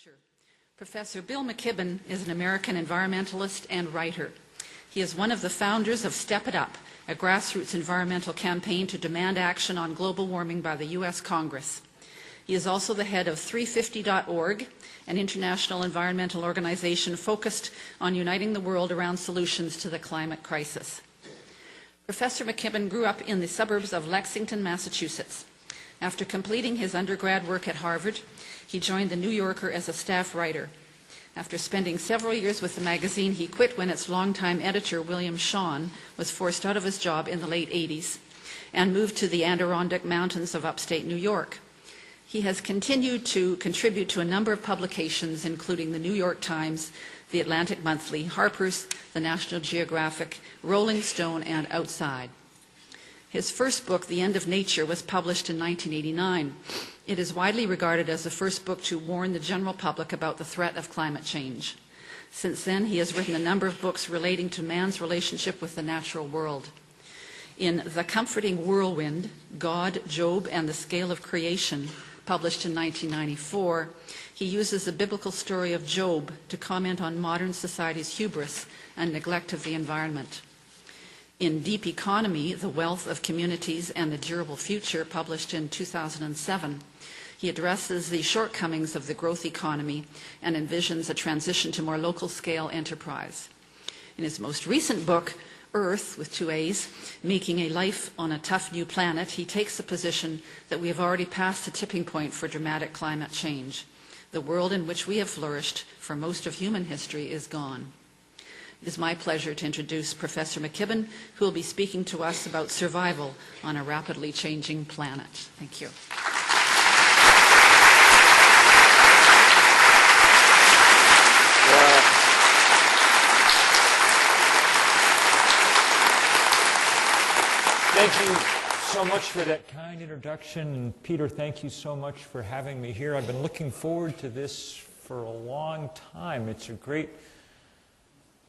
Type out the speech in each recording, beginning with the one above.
future. Professor Bill McKibben is an American environmentalist and writer. He is one of the founders of Step It Up, a grassroots environmental campaign to demand action on global warming by the U.S. Congress. He is also the head of 350.org, an international environmental organization focused on uniting the world around solutions to the climate crisis. Professor McKibben grew up in the suburbs of Lexington, Massachusetts. After completing his undergrad work at Harvard, he joined the New Yorker as a staff writer. After spending several years with the magazine, he quit when its longtime editor, William Shawn, was forced out of his job in the late 80s and moved to the Adirondack Mountains of upstate New York. He has continued to contribute to a number of publications, including the New York Times, the Atlantic Monthly, Harper's, the National Geographic, Rolling Stone, and Outside. His first book, The End of Nature, was published in 1989. It is widely regarded as the first book to warn the general public about the threat of climate change. Since then, he has written a number of books relating to man's relationship with the natural world. In The Comforting Whirlwind, God, Job, and the Scale of Creation, published in 1994, he uses the biblical story of Job to comment on modern society's hubris and neglect of the environment. In Deep Economy, The Wealth of Communities and the Durable Future, published in 2007, he addresses the shortcomings of the growth economy and envisions a transition to more local-scale enterprise. In his most recent book, Earth, with two A's, Making a Life on a Tough New Planet, he takes the position that we have already passed the tipping point for dramatic climate change. The world in which we have flourished for most of human history is gone. It is my pleasure to introduce Professor McKibben, who will be speaking to us about survival on a rapidly changing planet. Thank you. Thank you so much for that kind introduction. And Peter, thank you so much for having me here. I've been looking forward to this for a long time. It's a great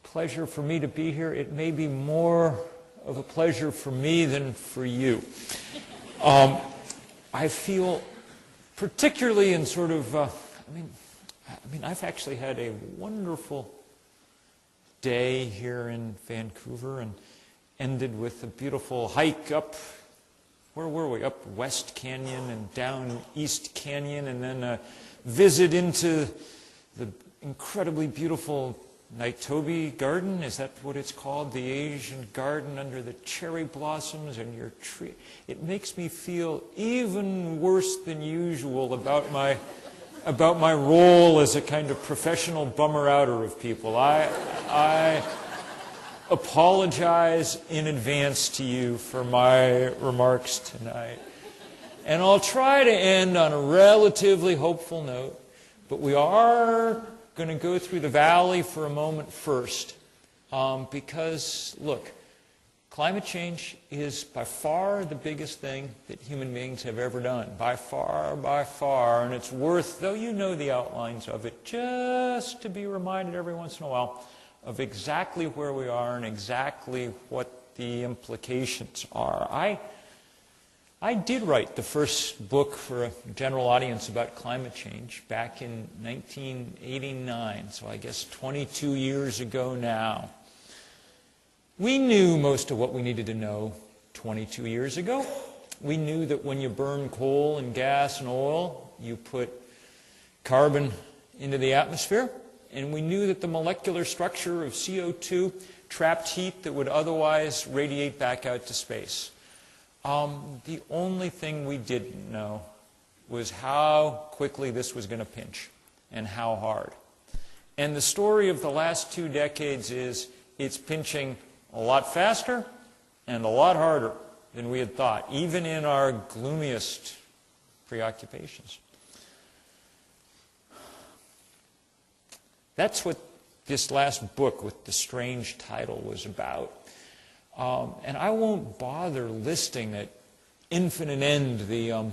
pleasure for me to be here. It may be more of a pleasure for me than for you. I feel particularly in sort of, I've actually had a wonderful day here in Vancouver and ended with a beautiful hike up, where were we? Up West Canyon and down East Canyon, and then a visit into the incredibly beautiful Naitobi Garden. Is that what it's called? The Asian garden under the cherry blossoms and your tree. It makes me feel even worse than usual about my role as a kind of professional bummer-outer of people. I apologize in advance to you for my remarks tonight. And I'll try to end on a relatively hopeful note, but we are going to go through the valley for a moment first, because, look, climate change is by far the biggest thing that human beings have ever done. By far, and it's worth, though you know the outlines of it, just to be reminded every once in a while of exactly where we are and exactly what the implications are. I did write the first book for a general audience about climate change back in 1989, so I guess 22 years ago now. We knew most of what we needed to know 22 years ago. We knew that when you burn coal and gas and oil, you put carbon into the atmosphere. And we knew that the molecular structure of CO2 trapped heat that would otherwise radiate back out to space. The only thing we didn't know was how quickly this was going to pinch and how hard. And the story of the last 2 decades is it's pinching a lot faster and a lot harder than we had thought, even in our gloomiest preoccupations. That's what this last book with the strange title was about. And I won't bother listing at infinite end the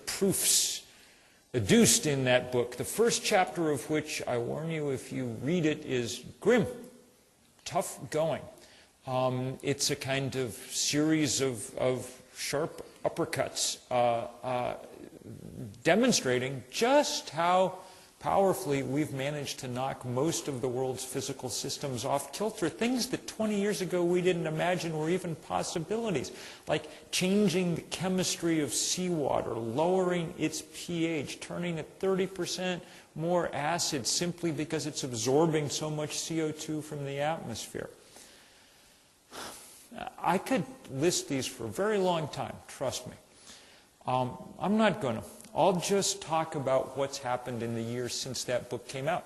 proofs adduced in that book. The first chapter of which, I warn you, if you read it, is grim, tough going. It's a kind of series of sharp uppercuts demonstrating just how powerfully we've managed to knock most of the world's physical systems off kilter, things that 20 years ago we didn't imagine were even possibilities, like changing the chemistry of seawater, lowering its pH, turning it 30% more acid simply because it's absorbing so much CO2 from the atmosphere. I could list these for a very long time, trust me. I'm not going to. I'll just talk about what's happened in the years since that book came out,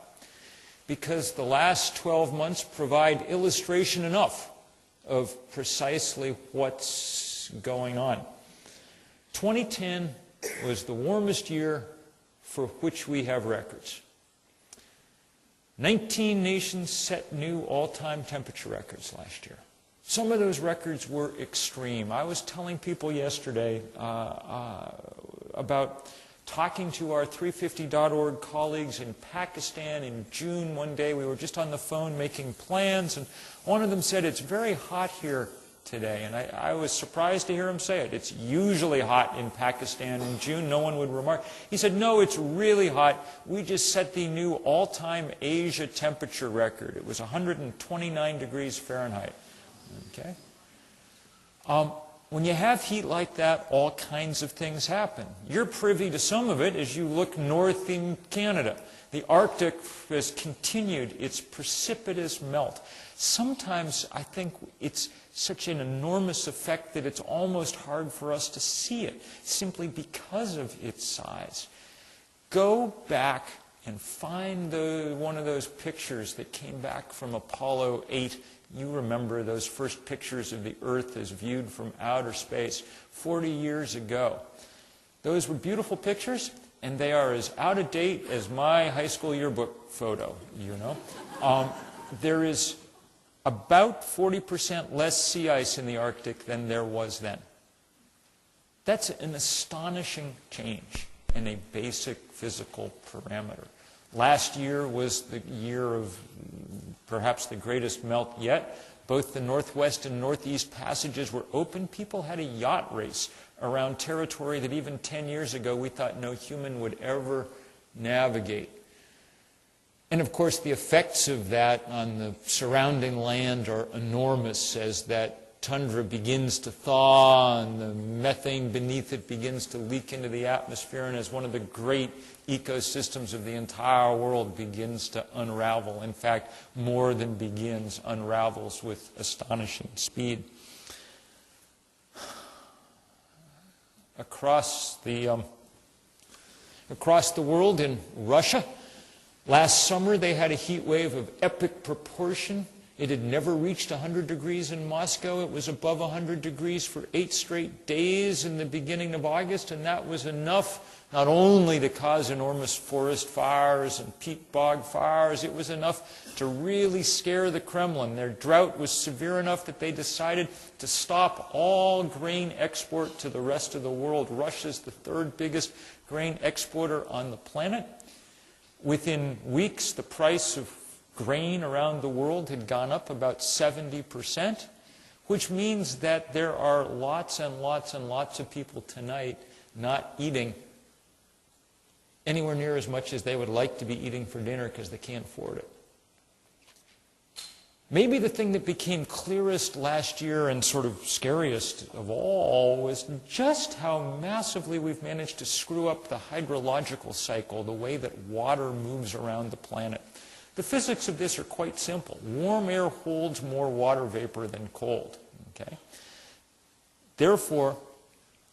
because the last 12 months provide illustration enough of precisely what's going on. 2010 was the warmest year for which we have records. 19 nations set new all-time temperature records last year. Some of those records were extreme. I was telling people yesterday about talking to our 350.org colleagues in Pakistan in June. One day we were just on the phone making plans, and one of them said, "It's very hot here today." And I was surprised to hear him say it. It's usually hot in Pakistan in June. No one would remark. He said, "No, it's really hot. We just set the new all-time Asia temperature record. It was 129 degrees Fahrenheit." Okay? When you have heat like that, all kinds of things happen. You're privy to some of it as you look north in Canada. The Arctic has continued its precipitous melt. Sometimes I think it's such an enormous effect that it's almost hard for us to see it, simply because of its size. Go back and find one of those pictures that came back from Apollo 8. You remember those first pictures of the Earth as viewed from outer space 40 years ago. Those were beautiful pictures, and they are as out of date as my high school yearbook photo, you know. There is about 40% less sea ice in the Arctic than there was then. That's an astonishing change in a basic physical parameter. Last year was the year of perhaps the greatest melt yet. Both the Northwest and Northeast passages were open. People had a yacht race around territory that even 10 years ago we thought no human would ever navigate. And of course the effects of that on the surrounding land are enormous as that tundra begins to thaw and the methane beneath it begins to leak into the atmosphere, and as one of the great ecosystems of the entire world begins to unravel. In fact, more than begins, unravels with astonishing speed. Across the world, in Russia, last summer they had a heat wave of epic proportion. It had never reached 100 degrees in Moscow. It was above 100 degrees for 8 straight days in the beginning of August, and that was enough not only to cause enormous forest fires and peat bog fires, it was enough to really scare the Kremlin. Their drought was severe enough that they decided to stop all grain export to the rest of the world. Russia's the 3rd biggest grain exporter on the planet. Within weeks, the price of grain around the world had gone up about 70%, which means that there are lots and lots and lots of people tonight not eating anywhere near as much as they would like to be eating for dinner because they can't afford it. Maybe the thing that became clearest last year and sort of scariest of all was just how massively we've managed to screw up the hydrological cycle, the way that water moves around the planet. The physics of this are quite simple. Warm air holds more water vapor than cold. Okay? Therefore,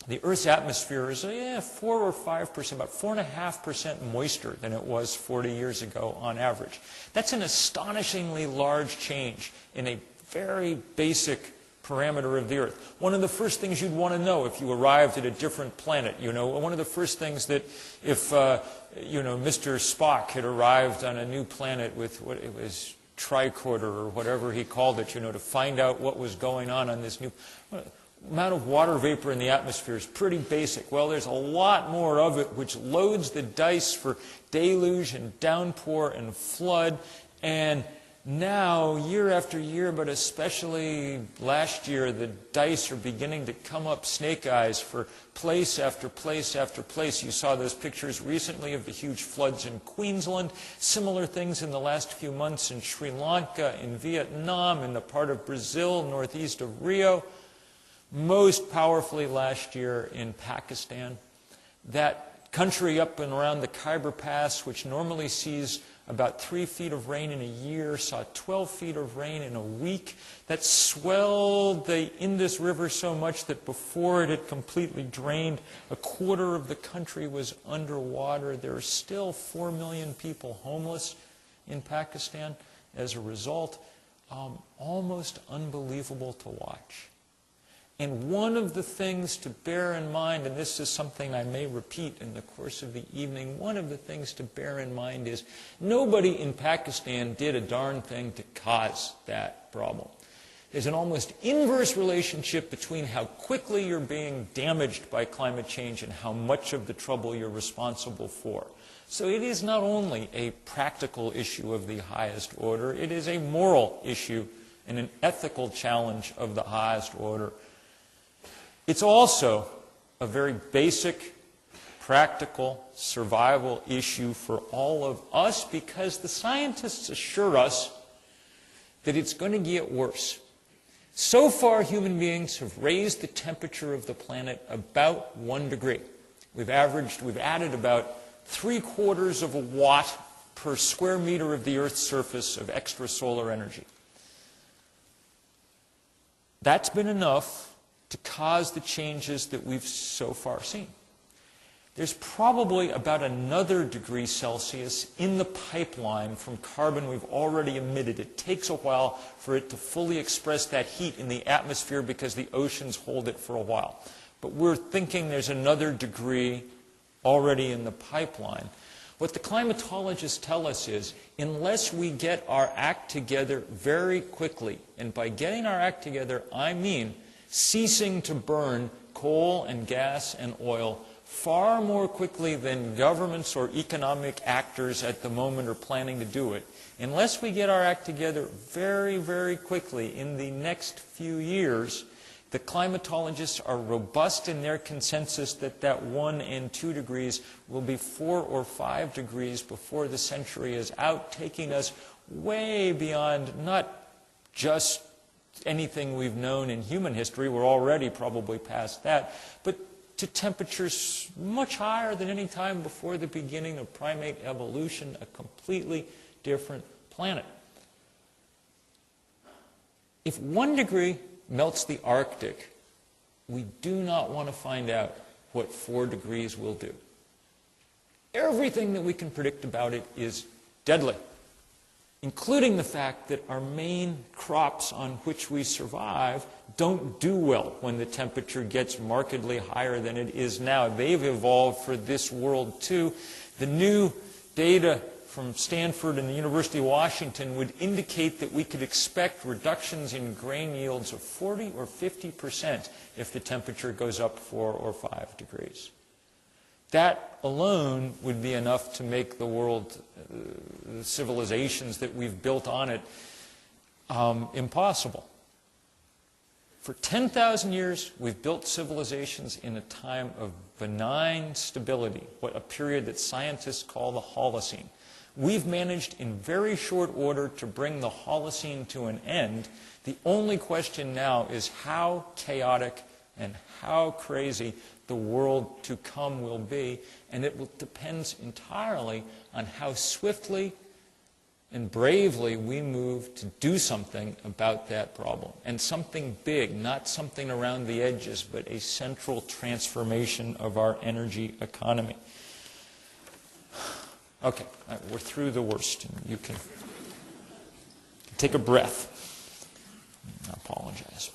the Earth's atmosphere is 4 or 5%, about 4.5% moister than it was 40 years ago on average. That's an astonishingly large change in a very basic parameter of the Earth. One of the first things you'd want to know if you arrived at a different planet, one of the first things that if, Mr. Spock had arrived on a new planet with what it was, tricorder or whatever he called it, to find out what was going on this new amount of water vapor in the atmosphere is pretty basic. Well, there's a lot more of it, which loads the dice for deluge and downpour and flood, and now, year after year, but especially last year, the dice are beginning to come up snake eyes for place after place after place. You saw those pictures recently of the huge floods in Queensland, similar things in the last few months in Sri Lanka, in Vietnam, in the part of Brazil, northeast of Rio, most powerfully last year in Pakistan. That country up and around the Khyber Pass, which normally sees about 3 feet of rain in a year, saw 12 feet of rain in a week. That swelled the Indus River so much that before it had completely drained, a quarter of the country was underwater. There are still 4 million people homeless in Pakistan as a result. Almost unbelievable to watch. And one of the things to bear in mind, and this is something I may repeat in the course of the evening, one of the things to bear in mind is nobody in Pakistan did a darn thing to cause that problem. There's an almost inverse relationship between how quickly you're being damaged by climate change and how much of the trouble you're responsible for. So it is not only a practical issue of the highest order, it is a moral issue and an ethical challenge of the highest order. It's also a very basic, practical, survival issue for all of us because the scientists assure us that it's going to get worse. So far, human beings have raised the temperature of the planet about 1 degree. We've added about 3/4 of a watt per square meter of the Earth's surface of extra solar energy. That's been enough to cause the changes that we've so far seen. There's probably about another degree Celsius in the pipeline from carbon we've already emitted. It takes a while for it to fully express that heat in the atmosphere because the oceans hold it for a while. But we're thinking there's another degree already in the pipeline. What the climatologists tell us is, unless we get our act together very quickly, and by getting our act together, I mean ceasing to burn coal and gas and oil far more quickly than governments or economic actors at the moment are planning to do it. Unless we get our act together very, very quickly in the next few years, the climatologists are robust in their consensus that 1 and 2 degrees will be 4 or 5 degrees before the century is out, taking us way beyond not just anything we've known in human history. We're already probably past that, but to temperatures much higher than any time before the beginning of primate evolution, a completely different planet. If 1 degree melts the Arctic, we do not want to find out what 4 degrees will do. Everything that we can predict about it is deadly, including the fact that our main crops on which we survive don't do well when the temperature gets markedly higher than it is now. They've evolved for this world too. The new data from Stanford and the University of Washington would indicate that we could expect reductions in grain yields of 40 or 50% if the temperature goes up 4 or 5 degrees. That alone would be enough to make the world, the civilizations that we've built on it, impossible. For 10,000 years, we've built civilizations in a time of benign stability, a period that scientists call the Holocene. We've managed in very short order to bring the Holocene to an end. The only question now is how chaotic and how crazy the world to come will be, and it depends entirely on how swiftly and bravely we move to do something about that problem. And something big, not something around the edges, but a central transformation of our energy economy. Okay, we're through the worst. You can take a breath. I apologize.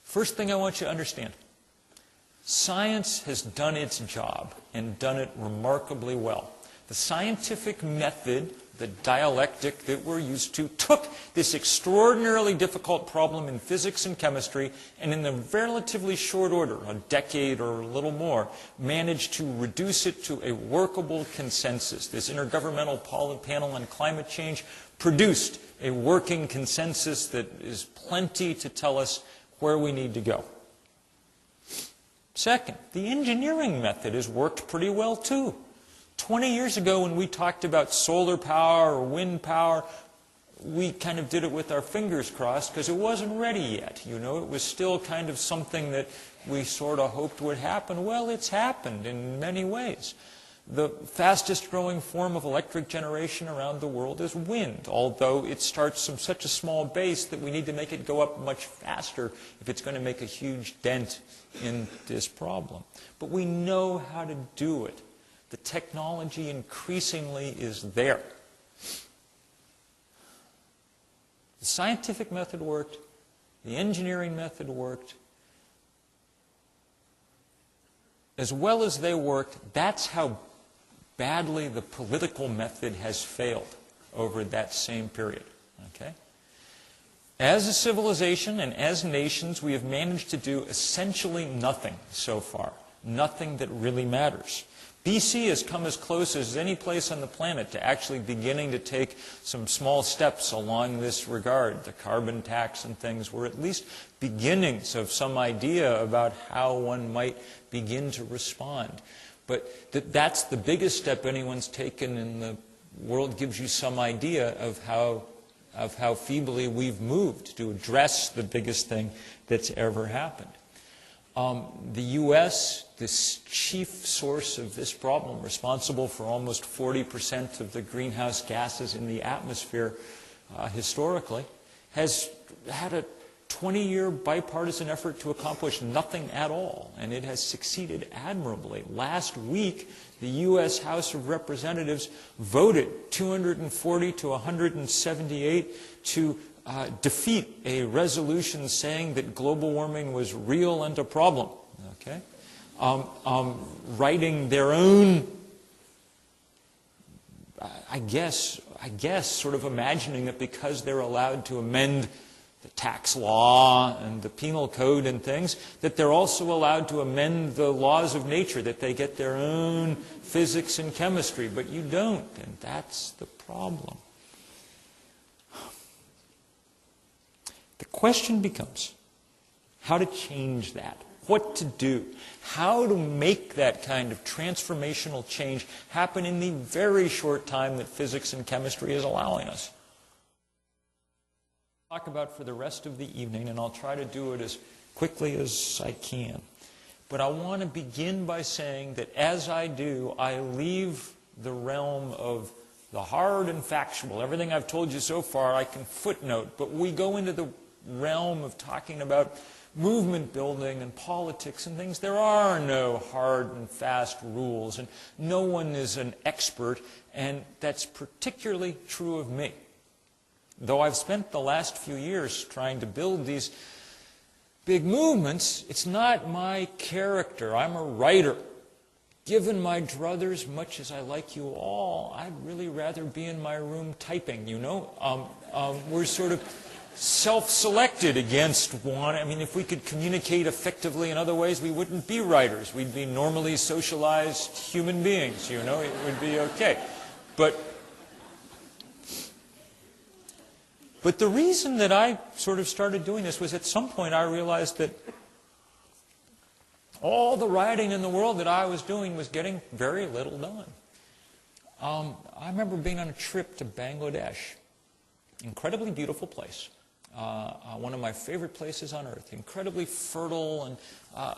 First thing I want you to understand, science has done its job and done it remarkably well. The scientific method, the dialectic that we're used to, took this extraordinarily difficult problem in physics and chemistry, and in a relatively short order, a decade or a little more, managed to reduce it to a workable consensus. This Intergovernmental Panel on Climate Change produced a working consensus that is plenty to tell us where we need to go. Second, the engineering method has worked pretty well too. 20 years ago when we talked about solar power or wind power, we kind of did it with our fingers crossed because it wasn't ready yet. You know, it was still kind of something that we sort of hoped would happen. Well, it's happened in many ways. The fastest growing form of electric generation around the world is wind, although it starts from such a small base that we need to make it go up much faster if it's going to make a huge dent in this problem. But we know how to do it. The technology increasingly is there. The scientific method worked. The engineering method worked. As well as they worked, that's how badly the political method has failed over that same period. Okay? As a civilization and as nations, we have managed to do essentially nothing so far. Nothing that really matters. BC has come as close as any place on the planet to actually beginning to take some small steps along this regard. The carbon tax and things were at least beginnings of some idea about how one might begin to respond. But that's the biggest step anyone's taken in the world, gives you some idea of how feebly we've moved to address the biggest thing that's ever happened. The U.S., this chief source of this problem, responsible for almost 40% of the greenhouse gases in the atmosphere historically, has had a 20-year bipartisan effort to accomplish nothing at all, and it has succeeded admirably. Last week, the U.S. House of Representatives voted 240 to 178 to defeat a resolution saying that global warming was real and a problem. Okay? Writing their own, I guess, sort of imagining that because they're allowed to amend the tax law and the penal code and things, that they're also allowed to amend the laws of nature, that they get their own physics and chemistry, but you don't, and that's the problem. The question becomes how to change that, what to do, how to make that kind of transformational change happen in the very short time that physics and chemistry is allowing us. I'll talk about for the rest of the evening, and I'll try to do it as quickly as I can. But I want to begin by saying that as I do, I leave the realm of the hard and factual. Everything I've told you so far I can footnote, but we go into the realm of talking about movement building and politics and things. There are no hard and fast rules, and no one is an expert, and that's particularly true of me. Though I've spent the last few years trying to build these big movements, it's not my character. I'm a writer. Given my druthers, much as I like you all, I'd really rather be in my room typing, you know. We're sort of self-selected against one. I mean, if we could communicate effectively in other ways, we wouldn't be writers. We'd be normally socialized human beings, you know. It would be okay. But the reason that I sort of started doing this was at some point I realized that all the writing in the world that I was doing was getting very little done. I remember being on a trip to Bangladesh. Incredibly beautiful place. One of my favorite places on earth. Incredibly fertile and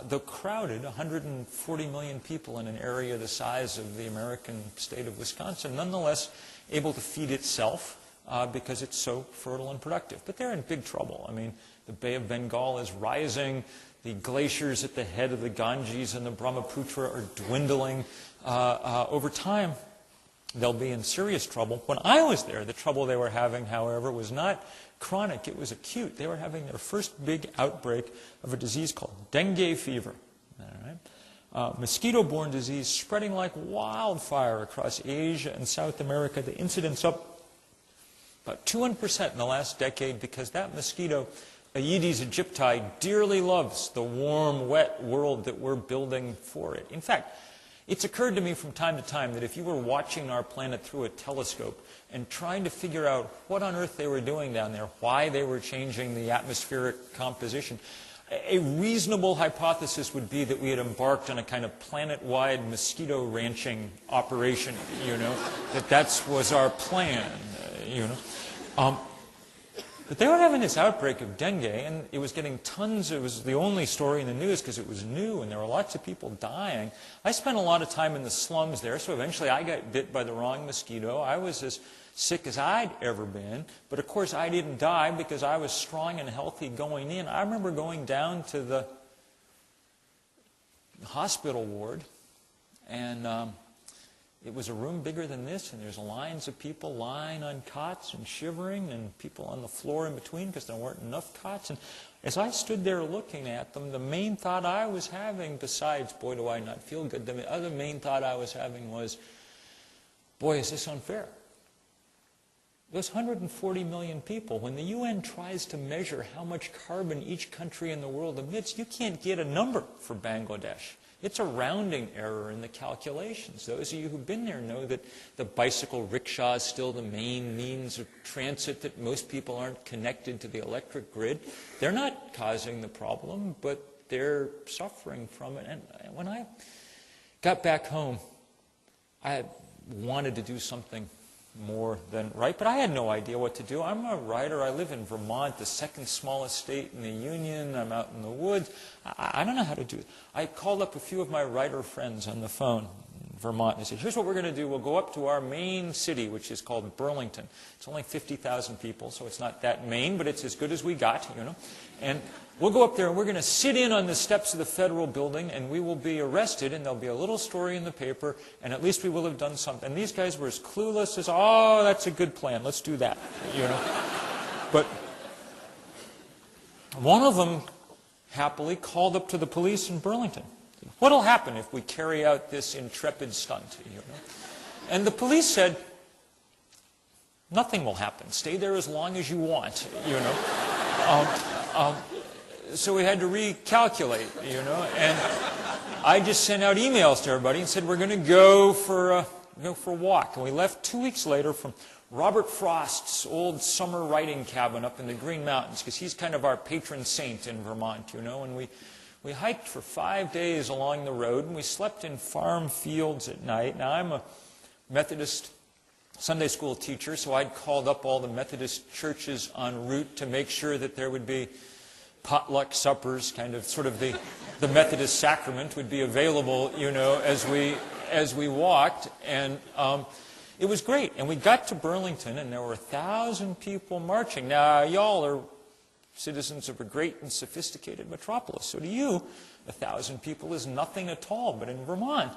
though crowded, 140 million people in an area the size of the American state of Wisconsin, nonetheless able to feed itself. Because it's so fertile and productive. But they're in big trouble. I mean, the Bay of Bengal is rising. The glaciers at the head of the Ganges and the Brahmaputra are dwindling. Over time, they'll be in serious trouble. When I was there, the trouble they were having, however, was not chronic. It was acute. They were having their first big outbreak of a disease called dengue fever. All mosquito-borne disease spreading like wildfire across Asia and South America. The incidence up about 200% in the last decade because that mosquito, Aedes aegypti, dearly loves the warm, wet world that we're building for it. In fact, it's occurred to me from time to time that if you were watching our planet through a telescope and trying to figure out what on earth they were doing down there, why they were changing the atmospheric composition, a reasonable hypothesis would be that we had embarked on a kind of planet-wide mosquito ranching operation, that was our plan, But they were having this outbreak of dengue, and it was getting tons. It was the only story in the news because it was new, and there were lots of people dying. I spent a lot of time in the slums there, so eventually I got bit by the wrong mosquito. I was as sick as I'd ever been, but of course I didn't die because I was strong and healthy going in. I remember going down to the hospital ward, and it was a room bigger than this, and there's lines of people lying on cots and shivering, and people on the floor in between because there weren't enough cots. And as I stood there looking at them, the main thought I was having, besides, boy, do I not feel good, the other main thought I was having was, boy, is this unfair. Those 140 million people, when the UN tries to measure how much carbon each country in the world emits, you can't get a number for Bangladesh. It's a rounding error in the calculations. Those of you who've been there know that the bicycle rickshaw is still the main means of transit, that most people aren't connected to the electric grid. They're not causing the problem, but they're suffering from it. And when I got back home, I wanted to do something more than right, but I had no idea what to do. I'm a writer. I live in Vermont, the second smallest state in the Union. I'm out in the woods. I don't know how to do it. I called up a few of my writer friends on the phone in Vermont, and I said, here's what we're going to do. We'll go up to our main city, which is called Burlington. It's only 50,000 people, so it's not that main, but it's as good as we got, And we'll go up there, and we're going to sit in on the steps of the federal building, and we will be arrested, and there'll be a little story in the paper, and at least we will have done something. And these guys were as clueless as, oh, that's a good plan. Let's do that, But one of them happily called up to the police in Burlington. What'll happen if we carry out this intrepid stunt? And the police said, nothing will happen. Stay there as long as you want, So we had to recalculate, and I just sent out emails to everybody and said, we're going to go for a walk. And we left 2 weeks later from Robert Frost's old summer writing cabin up in the Green Mountains, because he's kind of our patron saint in Vermont, and we hiked for 5 days along the road, and we slept in farm fields at night. Now, I'm a Methodist Sunday school teacher, so I'd called up all the Methodist churches en route to make sure that there would be potluck suppers, sort of the Methodist sacrament would be available, as we walked, and it was great. And we got to Burlington, and there were 1,000 people marching. Now, y'all are citizens of a great and sophisticated metropolis, so to you, 1,000 people is nothing at all. But in Vermont,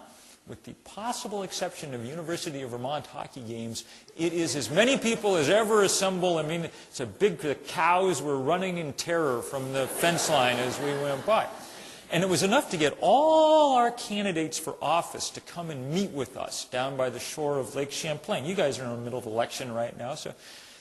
with the possible exception of University of Vermont hockey games, it is as many people as ever assemble. I mean, the cows were running in terror from the fence line as we went by. And it was enough to get all our candidates for office to come and meet with us down by the shore of Lake Champlain. You guys are in the middle of election right now, so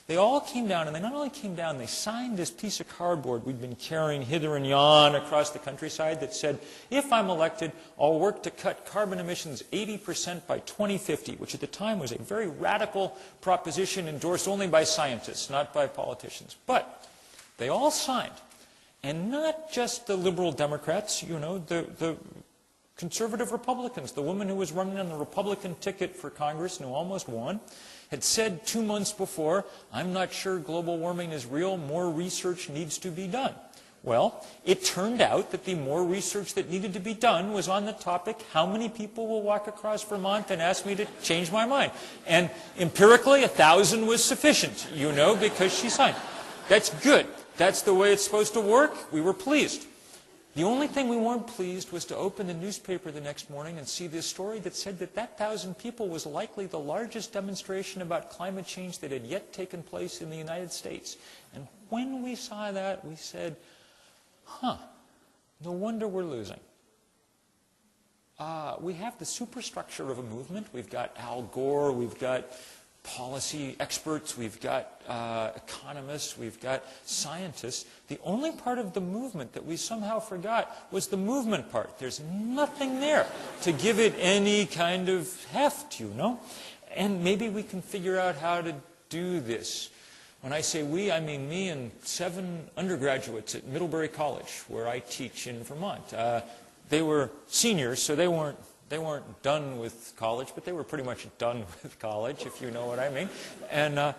they all came down, and they not only came down, they signed this piece of cardboard we'd been carrying hither and yon across the countryside that said, if I'm elected, I'll work to cut carbon emissions 80% by 2050, which at the time was a very radical proposition endorsed only by scientists, not by politicians. But they all signed. And not just the liberal Democrats, the conservative Republicans. The woman who was running on the Republican ticket for Congress and who almost won had said 2 months before, I'm not sure global warming is real, more research needs to be done. Well, it turned out that the more research that needed to be done was on the topic, how many people will walk across Vermont and ask me to change my mind? And empirically, 1,000 was sufficient, because she signed. That's good. That's the way it's supposed to work. We were pleased. The only thing we weren't pleased was to open the newspaper the next morning and see this story that said that 1,000 people was likely the largest demonstration about climate change that had yet taken place in the United States. And when we saw that, we said, no wonder we're losing. we have the superstructure of a movement. We've got Al Gore, we've got policy experts, we've got economists, we've got scientists. The only part of the movement that we somehow forgot was the movement part. There's nothing there to give it any kind of heft, you know? And maybe we can figure out how to do this. When I say we, I mean me and 7 undergraduates at Middlebury College, where I teach in Vermont. They were seniors, so they weren't done with college, but they were pretty much done with college, if you know what I mean. And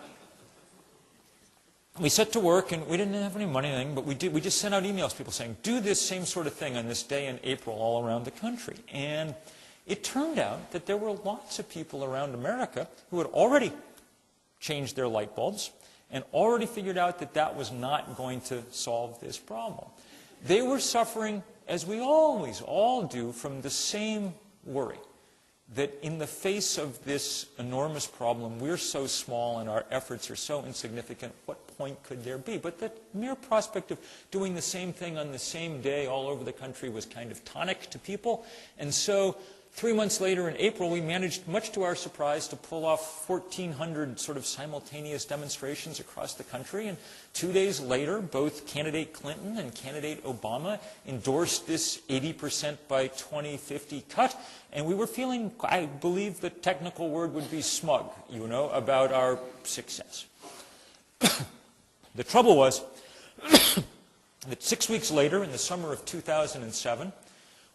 we set to work, and we didn't have any money or anything, but we just sent out emails to people saying, do this same sort of thing on this day in April all around the country. And it turned out that there were lots of people around America who had already changed their light bulbs and already figured out that that was not going to solve this problem. They were suffering, as we always all do, from the same worry, that in the face of this enormous problem, we're so small and our efforts are so insignificant, what point could there be? But the mere prospect of doing the same thing on the same day all over the country was kind of tonic to people. And so 3 months later in April, we managed, much to our surprise, to pull off 1,400 sort of simultaneous demonstrations across the country. And 2 days later, both candidate Clinton and candidate Obama endorsed this 80% by 2050 cut. And we were feeling, I believe the technical word would be smug, you know, about our success. The trouble was that 6 weeks later, in the summer of 2007,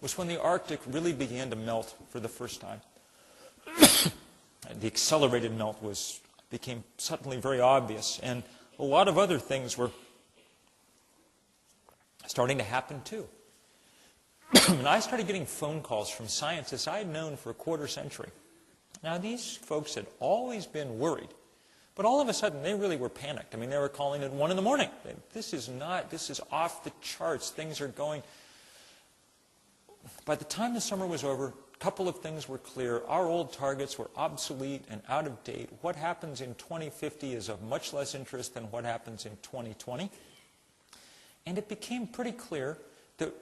was when the Arctic really began to melt for the first time. The accelerated melt became suddenly very obvious, and a lot of other things were starting to happen too. And I started getting phone calls from scientists I had known for a quarter century. Now, these folks had always been worried, but all of a sudden they really were panicked. I mean, they were calling at 1 in the morning. This is off the charts. Things are going. By the time the summer was over, a couple of things were clear. Our old targets were obsolete and out of date. What happens in 2050 is of much less interest than what happens in 2020. And it became pretty clear that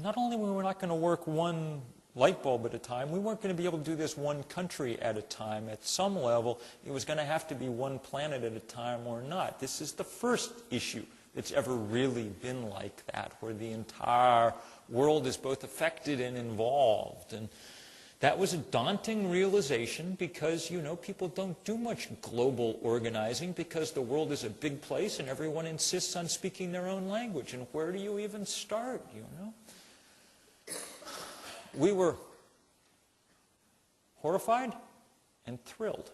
not only were we not going to work one light bulb at a time, we weren't going to be able to do this one country at a time. At some level, it was going to have to be one planet at a time or not. This is the first issue that's ever really been like that, where the entire world is both affected and involved. And that was a daunting realization because, you know, people don't do much global organizing because the world is a big place and everyone insists on speaking their own language. And where do you even start, you know? We were horrified and thrilled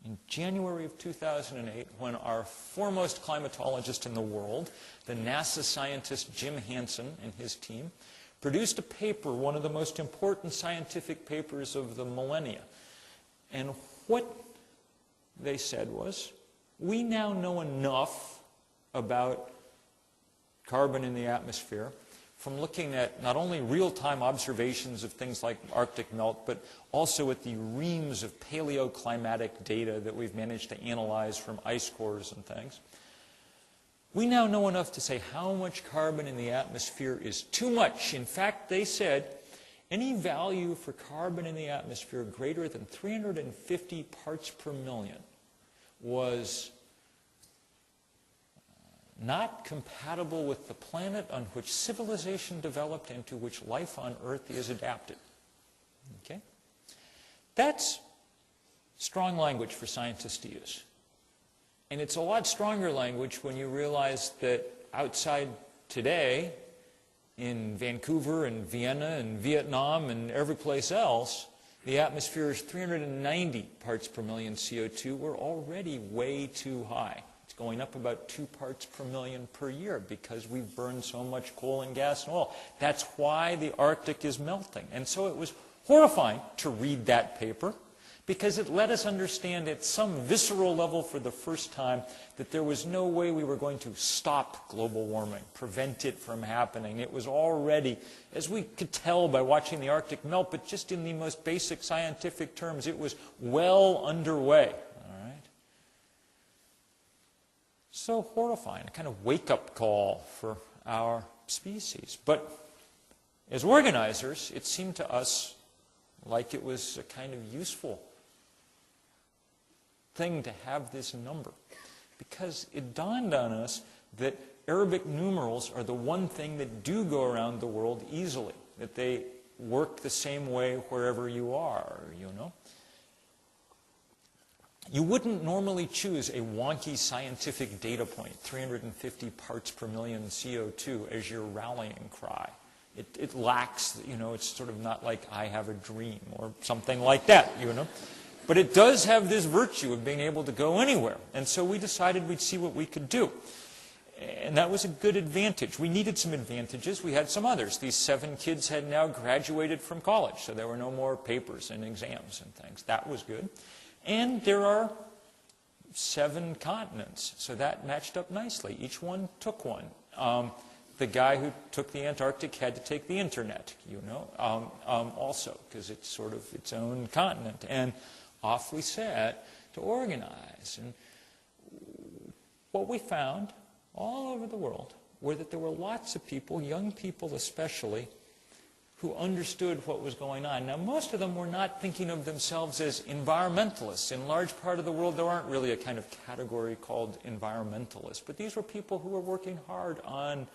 in January of 2008, when our foremost climatologist in the world, the NASA scientist Jim Hansen and his team, produced a paper, one of the most important scientific papers of the millennia. And what they said was, we now know enough about carbon in the atmosphere from looking at not only real-time observations of things like Arctic melt, but also at the reams of paleoclimatic data that we've managed to analyze from ice cores and things. We now know enough to say how much carbon in the atmosphere is too much. In fact, they said any value for carbon in the atmosphere greater than 350 parts per million was not compatible with the planet on which civilization developed and to which life on Earth is adapted. Okay? That's strong language for scientists to use. And it's a lot stronger language when you realize that outside today, in Vancouver and Vienna and Vietnam and every place else, the atmosphere is 390 parts per million CO2. We're already way too high. Going up about 2 parts per million per year because we've burned so much coal and gas and oil. That's why the Arctic is melting. And so it was horrifying to read that paper because it let us understand at some visceral level for the first time that there was no way we were going to stop global warming, prevent it from happening. It was already, as we could tell by watching the Arctic melt, but just in the most basic scientific terms, it was well underway. So horrifying, a kind of wake-up call for our species. But as organizers, it seemed to us like it was a kind of useful thing to have this number, because it dawned on us that Arabic numerals are the one thing that do go around the world easily, that they work the same way wherever you are, you know. You wouldn't normally choose a wonky scientific data point, 350 parts per million CO2, as your rallying cry. It lacks, you know, it's sort of not like I have a dream or something like that, you know. But it does have this virtue of being able to go anywhere. And so we decided we'd see what we could do. And that was a good advantage. We needed some advantages. We had some others. These 7 kids had now graduated from college, so there were no more papers and exams and things. That was good. And there are 7 continents, so that matched up nicely. Each one took one. The guy who took the Antarctic had to take the internet, you know, also, because it's sort of its own continent. And off we set to organize. And what we found all over the world were that there were lots of people, young people especially, who understood what was going on. Now, most of them were not thinking of themselves as environmentalists. In large part of the world, there aren't really a kind of category called environmentalists. But these were people who were working hard on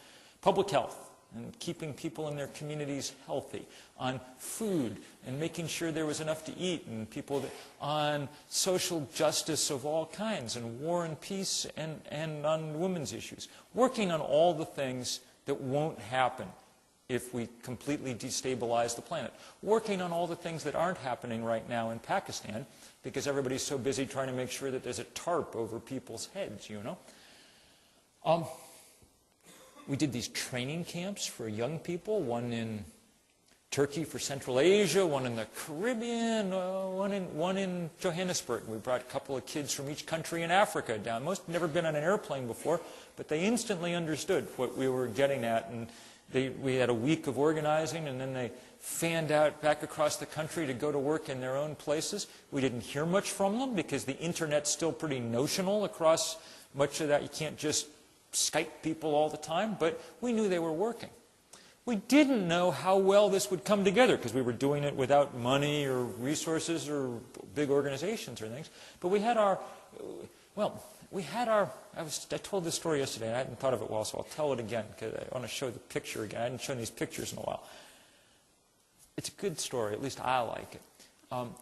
public health and keeping people in their communities healthy, on food and making sure there was enough to eat, and people on social justice of all kinds, and war and peace, and on women's issues, working on all the things that won't happen if we completely destabilize the planet, working on all the things that aren't happening right now in Pakistan because everybody's so busy trying to make sure that there's a tarp over people's heads, you know. We did these training camps for young people, one in Turkey for Central Asia, one in the Caribbean, one in Johannesburg. We brought a couple of kids from each country in Africa down. Most had never been on an airplane before, but they instantly understood what we were getting at. And we had a week of organizing, and then they fanned out back across the country to go to work in their own places. We didn't hear much from them because the internet's still pretty notional across much of that. You can't just Skype people all the time, but we knew they were working. We didn't know how well this would come together because we were doing it without money or resources or big organizations or things. But we had our, I told this story yesterday and I hadn't thought of it well, so I'll tell it again because I want to show the picture again. I hadn't shown these pictures in a while. It's a good story, at least I like it.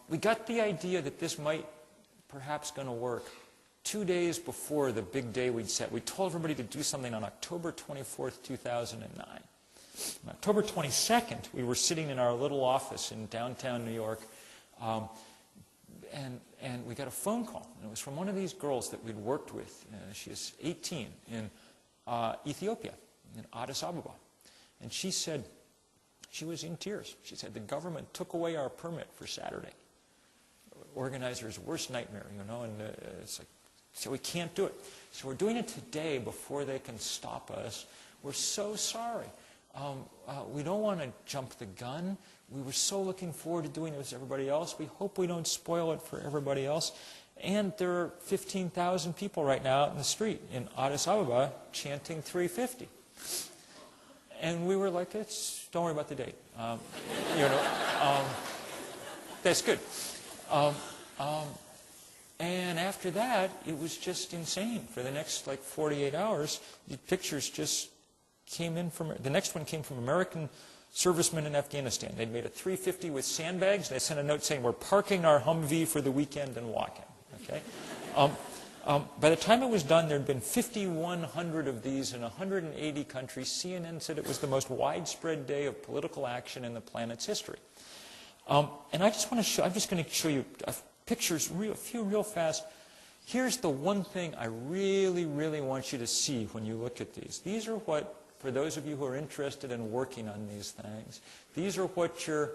We got the idea that this might perhaps going to work 2 days before the big day we'd set. We told everybody to do something on October 24th, 2009. On October 22nd, we were sitting in our little office in downtown New York, and we got a phone call. And it was from one of these girls that we'd worked with. She is 18 in Ethiopia, in Addis Ababa. And she said, she was in tears. She said, the government took away our permit for Saturday. Organizer's worst nightmare, you know, and it's like, so we can't do it. So we're doing it today before they can stop us. We're so sorry. We don't want to jump the gun. We were so looking forward to doing it with everybody else. We hope we don't spoil it for everybody else. And there are 15,000 people right now out in the street in Addis Ababa chanting 350. And we were like, don't worry about the date. That's good. And after that, it was just insane. For the next, 48 hours, the pictures just came in from... The next one came from American servicemen in Afghanistan. They'd made a 350 with sandbags, and they sent a note saying, we're parking our Humvee for the weekend and walking. Okay? By the time it was done, there had been 5,100 of these in 180 countries. CNN said it was the most widespread day of political action in the planet's history. And I just want to show... I'm just going to show you... pictures, a few real fast. Here's the one thing I really, really want you to see when you look at these. These are what, for those of you who are interested in working on these things, these are what your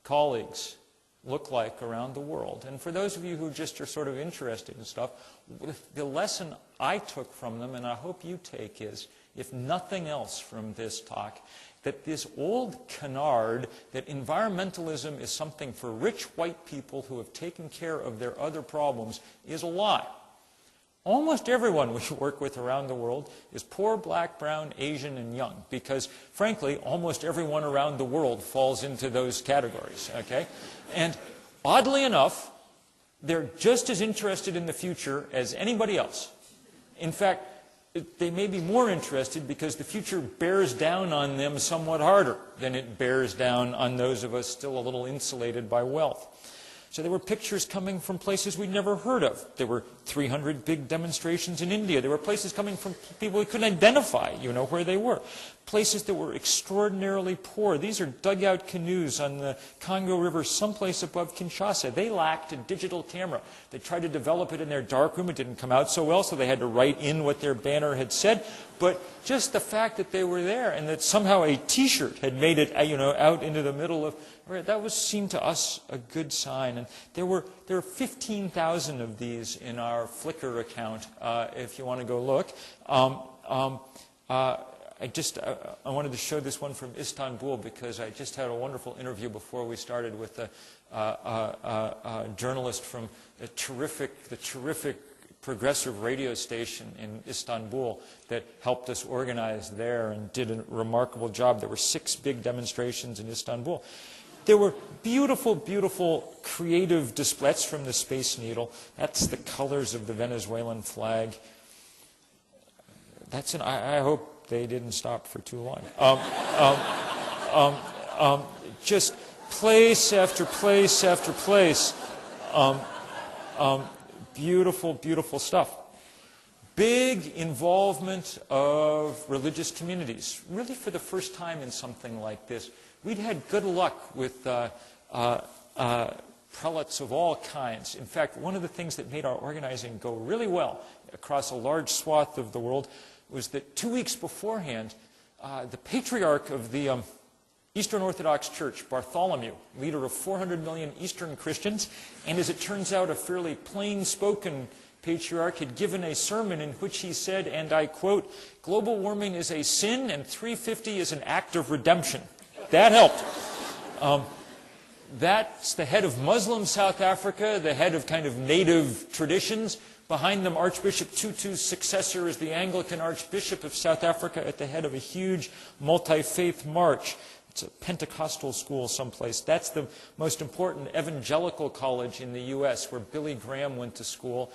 colleagues look like around the world. And for those of you who just are sort of interested in stuff, the lesson I took from them, and I hope you take, is, if nothing else from this talk, that this old canard that environmentalism is something for rich white people who have taken care of their other problems is a lie. almost everyone we work with around the world is poor, black, brown, Asian, and young, because, frankly, almost everyone around the world falls into those categories, okay? And oddly enough, they're just as interested in the future as anybody else. In fact, they may be more interested because the future bears down on them somewhat harder than it bears down on those of us still a little insulated by wealth. So there were pictures coming from places we'd never heard of. There were 300 big demonstrations in India. There were places coming from people we couldn't identify, where they were. Places that were extraordinarily poor. These are dugout canoes on the Congo River someplace above Kinshasa. They lacked a digital camera. They tried to develop it in their darkroom. It didn't come out so well, so they had to write in what their banner had said. But just the fact that they were there and that somehow a T-shirt had made it, out into the middle of, that seemed to us a good sign. And there were 15,000 of these in our Flickr account, if you want to go look. I wanted to show this one from Istanbul because I just had a wonderful interview before we started with a journalist from the terrific progressive radio station in Istanbul that helped us organize there and did a remarkable job. There were 6 big demonstrations in Istanbul. There were beautiful, beautiful creative displays from the Space Needle. That's the colors of the Venezuelan flag. I hope they didn't stop for too long. Just place after place after place. Beautiful, beautiful stuff. Big involvement of religious communities, really for the first time in something like this. We'd had good luck with prelates of all kinds. In fact, one of the things that made our organizing go really well across a large swath of the world was that 2 weeks beforehand, the patriarch of the Eastern Orthodox Church, Bartholomew, leader of 400 million Eastern Christians, and as it turns out, a fairly plain-spoken patriarch, had given a sermon in which he said, and I quote, "Global warming is a sin and 350 is an act of redemption." That helped. That's the head of Muslim South Africa, the head of kind of native traditions. Behind them, Archbishop Tutu's successor is the Anglican Archbishop of South Africa at the head of a huge multi-faith march. It's a Pentecostal school someplace. That's the most important evangelical college in the U.S. where Billy Graham went to school.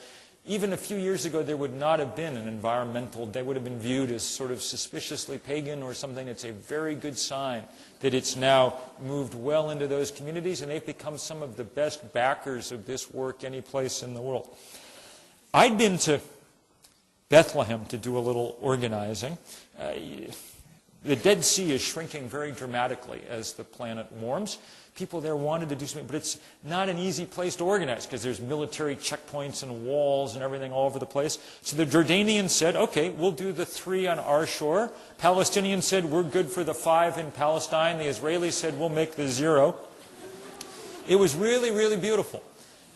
Even a few years ago, there would not have been an environmental. They would have been viewed as sort of suspiciously pagan or something. It's a very good sign that it's now moved well into those communities, and they've become some of the best backers of this work any place in the world. I'd been to Bethlehem to do a little organizing. The Dead Sea is shrinking very dramatically as the planet warms. People there wanted to do something, but it's not an easy place to organize because there's military checkpoints and walls and everything all over the place. So the Jordanians said, okay, we'll do the 3 on our shore. Palestinians said, we're good for the 5 in Palestine. The Israelis said, we'll make the 0. It was really, really beautiful.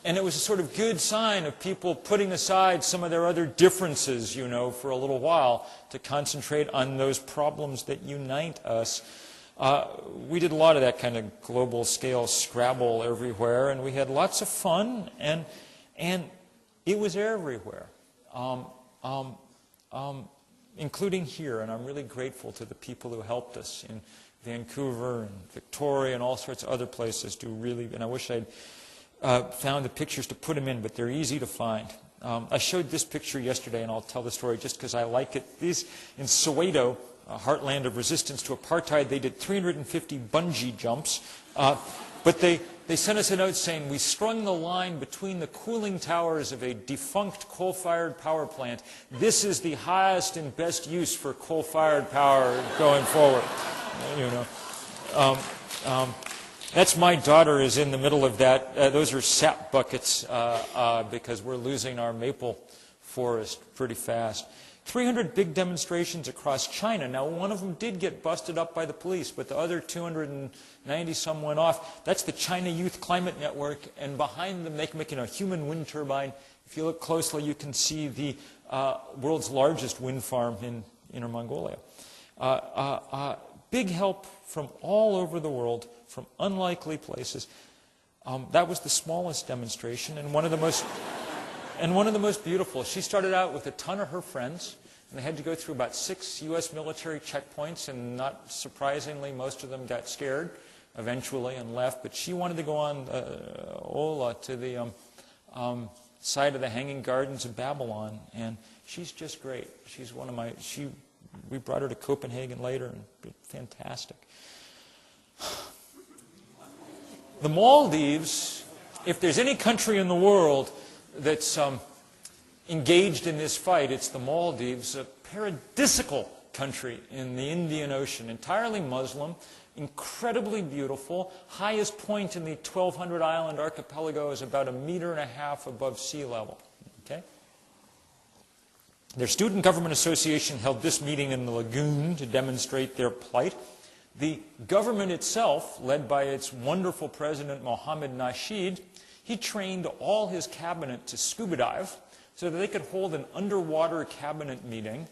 And it was a sort of good sign of people putting aside some of their other differences, for a little while to concentrate on those problems that unite us. We did a lot of that kind of global scale Scrabble everywhere, and we had lots of fun, and it was everywhere, including here. And I'm really grateful to the people who helped us in Vancouver and Victoria and all sorts of other places to really, and I wish I'd found the pictures to put them in, but they're easy to find. I showed this picture yesterday, and I'll tell the story just because I like it. These in Soweto, a heartland of resistance to apartheid, they did 350 bungee jumps. But they sent us a note saying, we strung the line between the cooling towers of a defunct coal-fired power plant. This is the highest and best use for coal-fired power going forward. That's my daughter is in the middle of that. Those are sap buckets because we're losing our maple forest pretty fast. 300 big demonstrations across China. Now, one of them did get busted up by the police, but the other 290-some went off. That's the China Youth Climate Network, and behind them they can make a human wind turbine. If you look closely, you can see the world's largest wind farm in Inner Mongolia. Big help from all over the world, from unlikely places. That was the smallest demonstration, and one of the most... and one of the most beautiful. She started out with a ton of her friends, and they had to go through about 6 U.S. military checkpoints, and not surprisingly, most of them got scared eventually and left. But she wanted to go on Ola to the site of the Hanging Gardens of Babylon, and she's just great. She's one of my, we brought her to Copenhagen later, and fantastic. The Maldives, if there's any country in the world that's engaged in this fight, it's the Maldives, a paradisical country in the Indian Ocean, entirely Muslim, incredibly beautiful. Highest point in the 1,200 island archipelago is about 1.5 meters above sea level. Okay? Their student government association held this meeting in the lagoon to demonstrate their plight. The government itself, led by its wonderful president Mohammed Nasheed, he trained all his cabinet to scuba dive so that they could hold an underwater cabinet meeting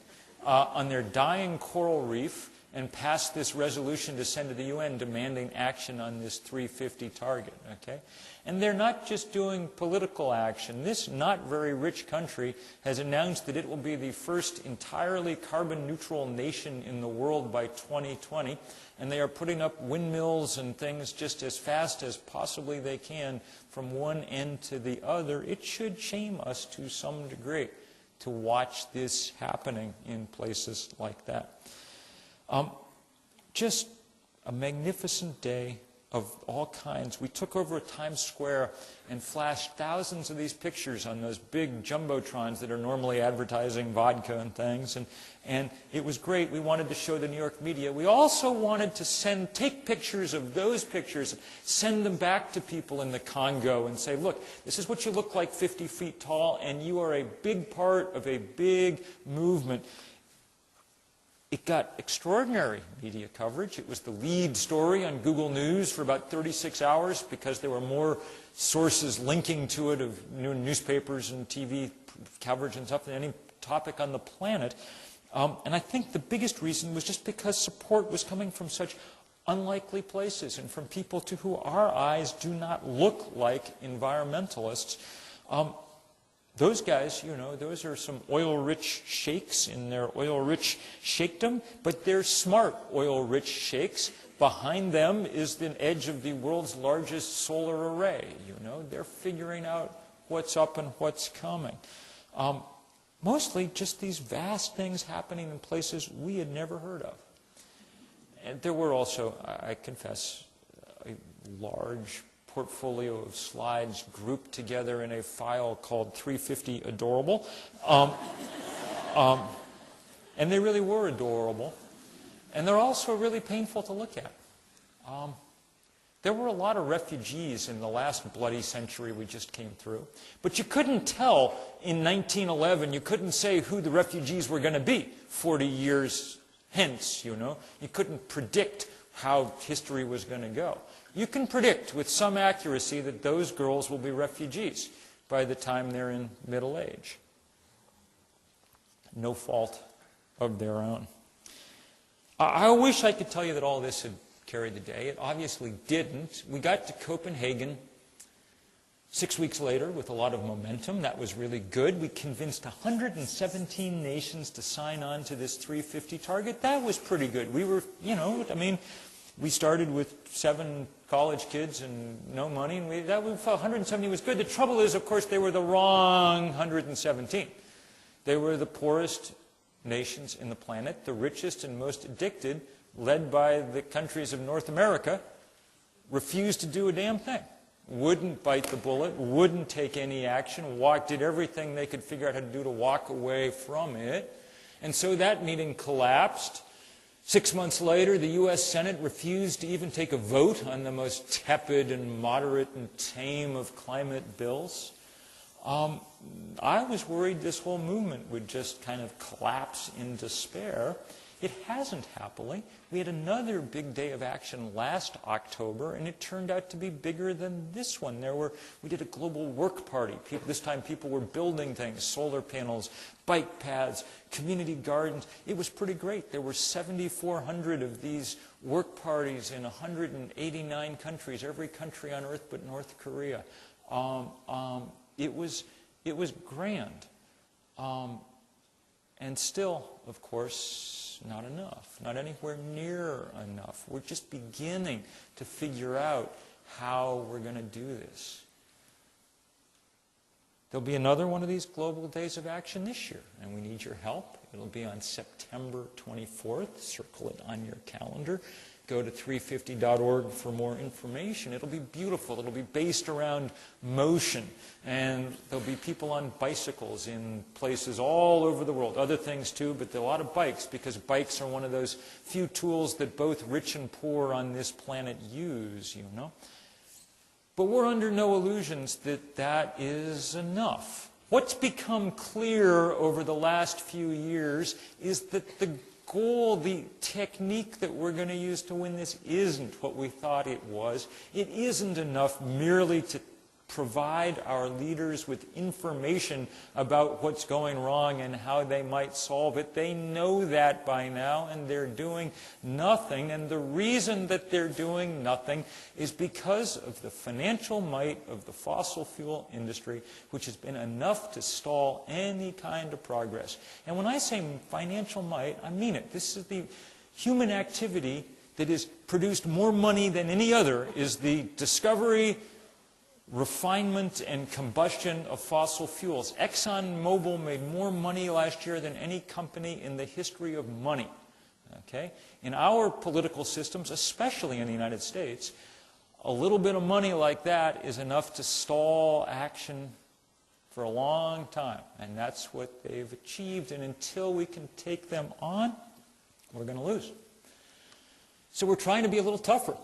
on their dying coral reef and pass this resolution to send to the UN demanding action on this 350 target. Okay? And they're not just doing political action. This not very rich country has announced that it will be the first entirely carbon neutral nation in the world by 2020. And they are putting up windmills and things just as fast as possibly they can from one end to the other. It should shame us to some degree to watch this happening in places like that. Just a magnificent day of all kinds. We took over Times Square and flashed thousands of these pictures on those big jumbotrons that are normally advertising vodka and things. And it was great. We wanted to show the New York media. We also wanted to take pictures of those pictures, send them back to people in the Congo and say, look, this is what you look like 50 feet tall, and you are a big part of a big movement. It got extraordinary media coverage. It was the lead story on Google News for about 36 hours because there were more sources linking to it of newspapers and TV coverage and stuff than any topic on the planet. And I think the biggest reason was just because support was coming from such unlikely places and from people to who our eyes do not look like environmentalists. Those guys, you know, those are some oil-rich sheikhs in their oil-rich sheikhdom, but they're smart oil-rich sheikhs. Behind them is the edge of the world's largest solar array. You know, they're figuring out what's up and what's coming. Mostly just these vast things happening in places we had never heard of. And there were also, I confess, a large portfolio of slides grouped together in a file called 350 Adorable. And they really were adorable. And they're also really painful to look at. There were a lot of refugees in the last bloody century we just came through. But you couldn't tell in 1911, you couldn't say who the refugees were going to be 40 years hence, you know. You couldn't predict how history was going to go. You can predict with some accuracy that those girls will be refugees by the time they're in middle age. No fault of their own. I wish I could tell you that all this had carried the day. It obviously didn't. We got to Copenhagen 6 weeks later with a lot of momentum. That was really good. We convinced 117 nations to sign on to this 350 target. That was pretty good. We were, you know, I mean, we started with 7 college kids and no money, and we felt 170 was good. The trouble is, of course, they were the wrong 117. They were the poorest nations in the planet, the richest and most addicted, led by the countries of North America, refused to do a damn thing. Wouldn't bite the bullet, wouldn't take any action, did everything they could figure out how to do to walk away from it. And so that meeting collapsed. 6 months later, the U.S. Senate refused to even take a vote on the most tepid and moderate and tame of climate bills. I was worried this whole movement would just kind of collapse in despair. It hasn't, happily. We had another big day of action last October, and it turned out to be bigger than this one. We did a global work party. This time people were building things, solar panels, bike paths, community gardens. It was pretty great. There were 7,400 of these work parties in 189 countries, every country on Earth but North Korea. It was It was grand. And still, of course, not enough. Not anywhere near enough. We're just beginning to figure out how we're going to do this. There'll be another one of these global days of action this year, and we need your help. It'll be on September 24th. Circle it on your calendar. Go to 350.org for more information. It'll be beautiful. It'll be based around motion, and there'll be people on bicycles in places all over the world. Other things too, but there are a lot of bikes, because bikes are one of those few tools that both rich and poor on this planet use, you know. But we're under no illusions that that is enough. What's become clear over the last few years is that the goal, the technique that we're going to use to win this isn't what we thought it was. It isn't enough merely to provide our leaders with information about what's going wrong and how they might solve it. They know that by now, and they're doing nothing. And the reason that they're doing nothing is because of the financial might of the fossil fuel industry, which has been enough to stall any kind of progress. And when I say financial might, I mean it. This is the human activity that has produced more money than any other, is the discovery, refinement, and combustion of fossil fuels. ExxonMobil made more money last year than any company in the history of money. Okay? In our political systems, especially in the United States, a little bit of money like that is enough to stall action for a long time. And that's what they've achieved. And until we can take them on, we're going to lose. So we're trying to be a little tougher.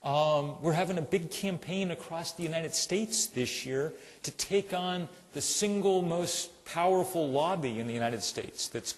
We're having a big campaign across the United States this year to take on the single most powerful lobby in the United States that's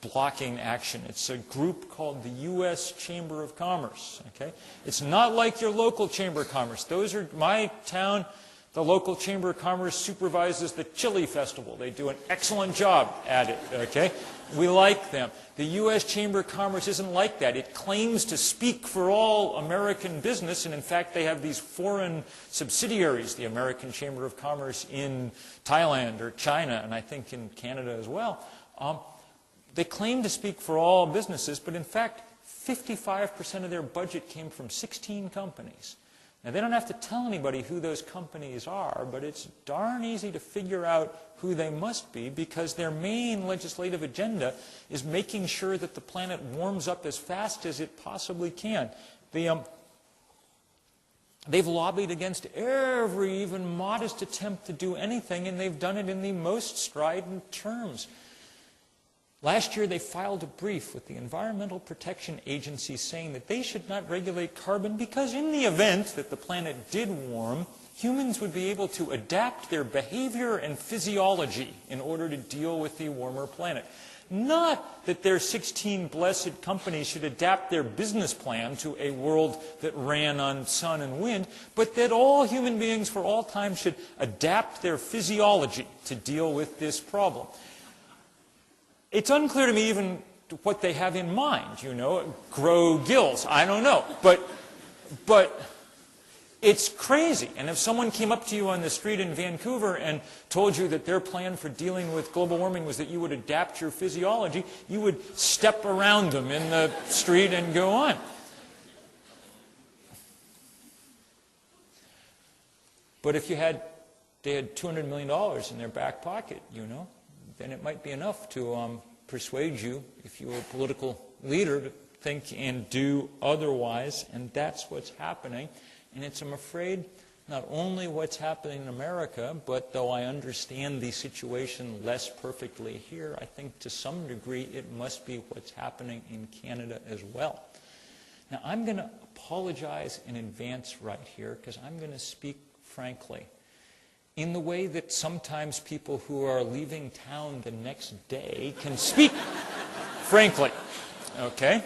blocking action. It's a group called the U.S. Chamber of Commerce. Okay? It's not like your local Chamber of Commerce. Those are my town. The local Chamber of Commerce supervises the Chili Festival. They do an excellent job at it. Okay? We like them. The U.S. Chamber of Commerce isn't like that. It claims to speak for all American business, and in fact they have these foreign subsidiaries, the American Chamber of Commerce in Thailand or China, and I think in Canada as well. They claim to speak for all businesses, but in fact 55% of their budget came from 16 companies. Now, they don't have to tell anybody who those companies are, but it's darn easy to figure out who they must be, because their main legislative agenda is making sure that the planet warms up as fast as it possibly can. They've lobbied against every even modest attempt to do anything, and they've done it in the most strident terms. Last year, they filed a brief with the Environmental Protection Agency saying that they should not regulate carbon because in the event that the planet did warm, humans would be able to adapt their behavior and physiology in order to deal with the warmer planet. Not that their 16 blessed companies should adapt their business plan to a world that ran on sun and wind, but that all human beings for all time should adapt their physiology to deal with this problem. It's unclear to me even what they have in mind, you know, grow gills. I don't know. But it's crazy. And if someone came up to you on the street in Vancouver and told you that their plan for dealing with global warming was that you would adapt your physiology, you would step around them in the street and go on. But if they had $200 million in their back pocket, you know, then it might be enough to persuade you, if you were a political leader, to think and do otherwise. And that's what's happening. And it's, I'm afraid, not only what's happening in America, but though I understand the situation less perfectly here, I think to some degree it must be what's happening in Canada as well. Now, I'm going to apologize in advance right here, because I'm going to speak frankly, in the way that sometimes people who are leaving town the next day can speak frankly. Okay?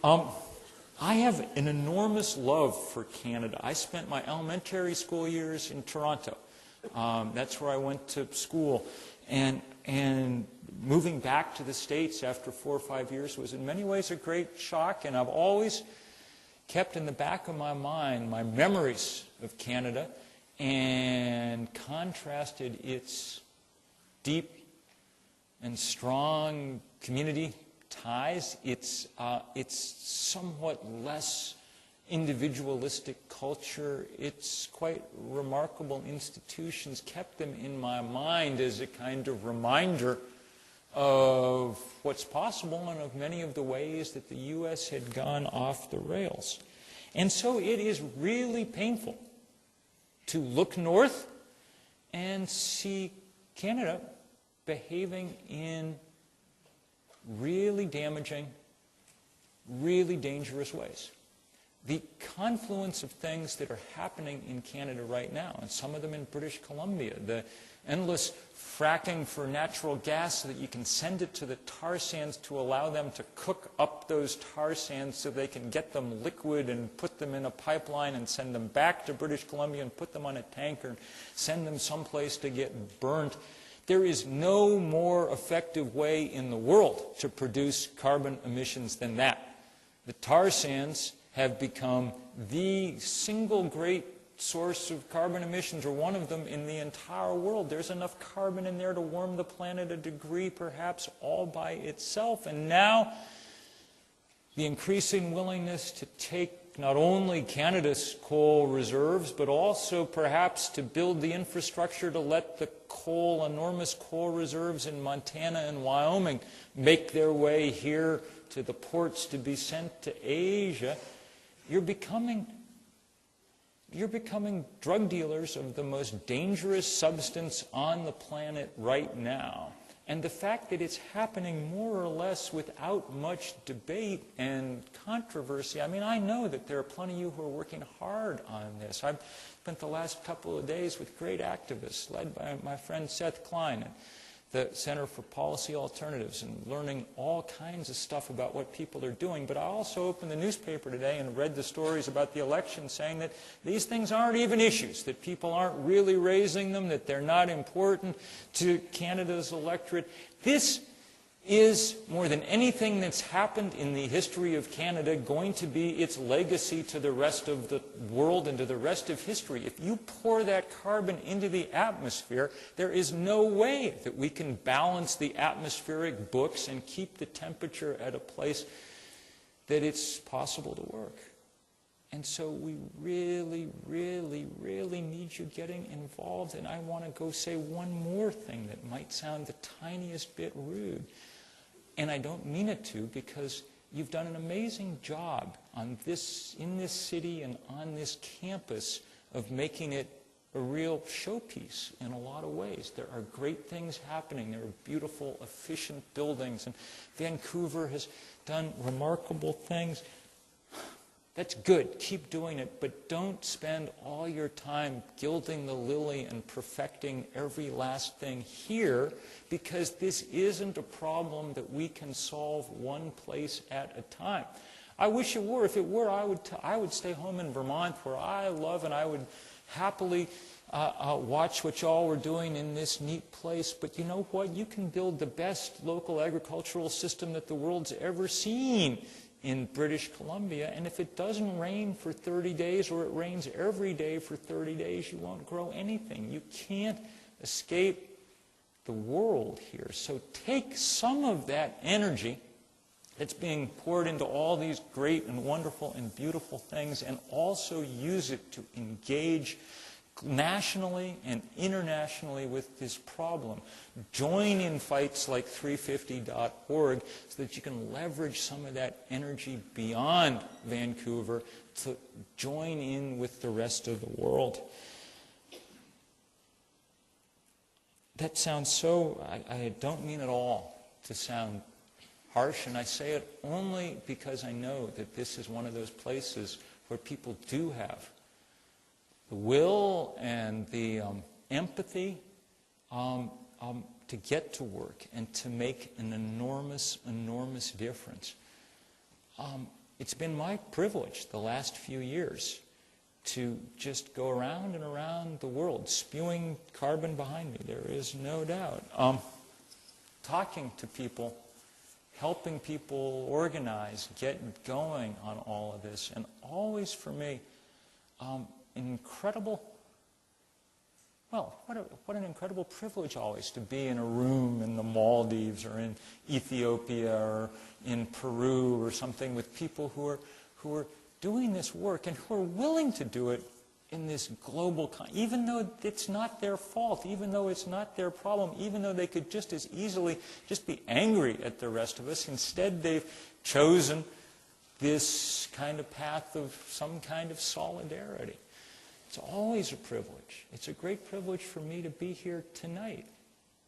I have an enormous love for Canada. I spent my elementary school years in Toronto. That's where I went to school. And moving back to the States after 4 or 5 years was in many ways a great shock. And I've always kept in the back of my mind my memories of Canada. and contrasted its deep and strong community ties, its somewhat less individualistic culture, its quite remarkable institutions, kept them in my mind as a kind of reminder of what's possible and of many of the ways that the U.S. had gone off the rails. And so it is really painful to look north and see Canada behaving in really damaging, really dangerous ways. The confluence of things that are happening in Canada right now, and some of them in British Columbia, the endless fracking for natural gas so that you can send it to the tar sands to allow them to cook up those tar sands so they can get them liquid and put them in a pipeline and send them back to British Columbia and put them on a tanker and send them someplace to get burnt. There is no more effective way in the world to produce carbon emissions than that. The tar sands have become the single great source of carbon emissions, or one of them, in the entire world. There's enough carbon in there to warm the planet a degree, perhaps, all by itself. And now, the increasing willingness to take not only Canada's coal reserves, but also perhaps to build the infrastructure to let the enormous coal reserves in Montana and Wyoming make their way here to the ports to be sent to Asia. You're becoming drug dealers of the most dangerous substance on the planet right now. And the fact that it's happening more or less without much debate and controversy, I mean, I know that there are plenty of you who are working hard on this. I've spent the last couple of days with great activists, led by my friend Seth Klein at the Center for Policy Alternatives, and learning all kinds of stuff about what people are doing. But I also opened the newspaper today and read the stories about the election saying that these things aren't even issues, that people aren't really raising them, that they're not important to Canada's electorate. This is, more than anything that's happened in the history of Canada, going to be its legacy to the rest of the world and to the rest of history. If you pour that carbon into the atmosphere, there is no way that we can balance the atmospheric books and keep the temperature at a place that it's possible to work. And so we really, really, really need you getting involved. And I want to go say one more thing that might sound the tiniest bit rude. And I don't mean it to, because you've done an amazing job in this city and on this campus of making it a real showpiece in a lot of ways. There are great things happening. There are beautiful, efficient buildings. And Vancouver has done remarkable things. That's good. Keep doing it. But don't spend all your time gilding the lily and perfecting every last thing here, because this isn't a problem that we can solve one place at a time. I wish it were. If it were, I would stay home in Vermont, where I love, and I would happily watch what y'all were doing in this neat place. But you know what? You can build the best local agricultural system that the world's ever seen in British Columbia, and if it doesn't rain for 30 days, or it rains every day for 30 days, you won't grow anything. You can't escape the world here. So take some of that energy that's being poured into all these great and wonderful and beautiful things, and also use it to engage nationally and internationally with this problem. Join in fights like 350.org so that you can leverage some of that energy beyond Vancouver to join in with the rest of the world. That sounds so, I don't mean at all to sound harsh, and I say it only because I know that this is one of those places where people do have the will and the empathy to get to work and to make an enormous, enormous difference. It's been my privilege the last few years to just go around and around the world, spewing carbon behind me, there is no doubt. Talking to people, helping people organize, get going on all of this, and always for me, incredible well, what an incredible privilege always to be in a room in the Maldives or in Ethiopia or in Peru or something with people who are doing this work and who are willing to do it in this global, even though it's not their fault, even though it's not their problem, even though they could just as easily just be angry at the rest of us. Instead, they've chosen this kind of path of some kind of solidarity. It's always a privilege. It's a great privilege for me to be here tonight.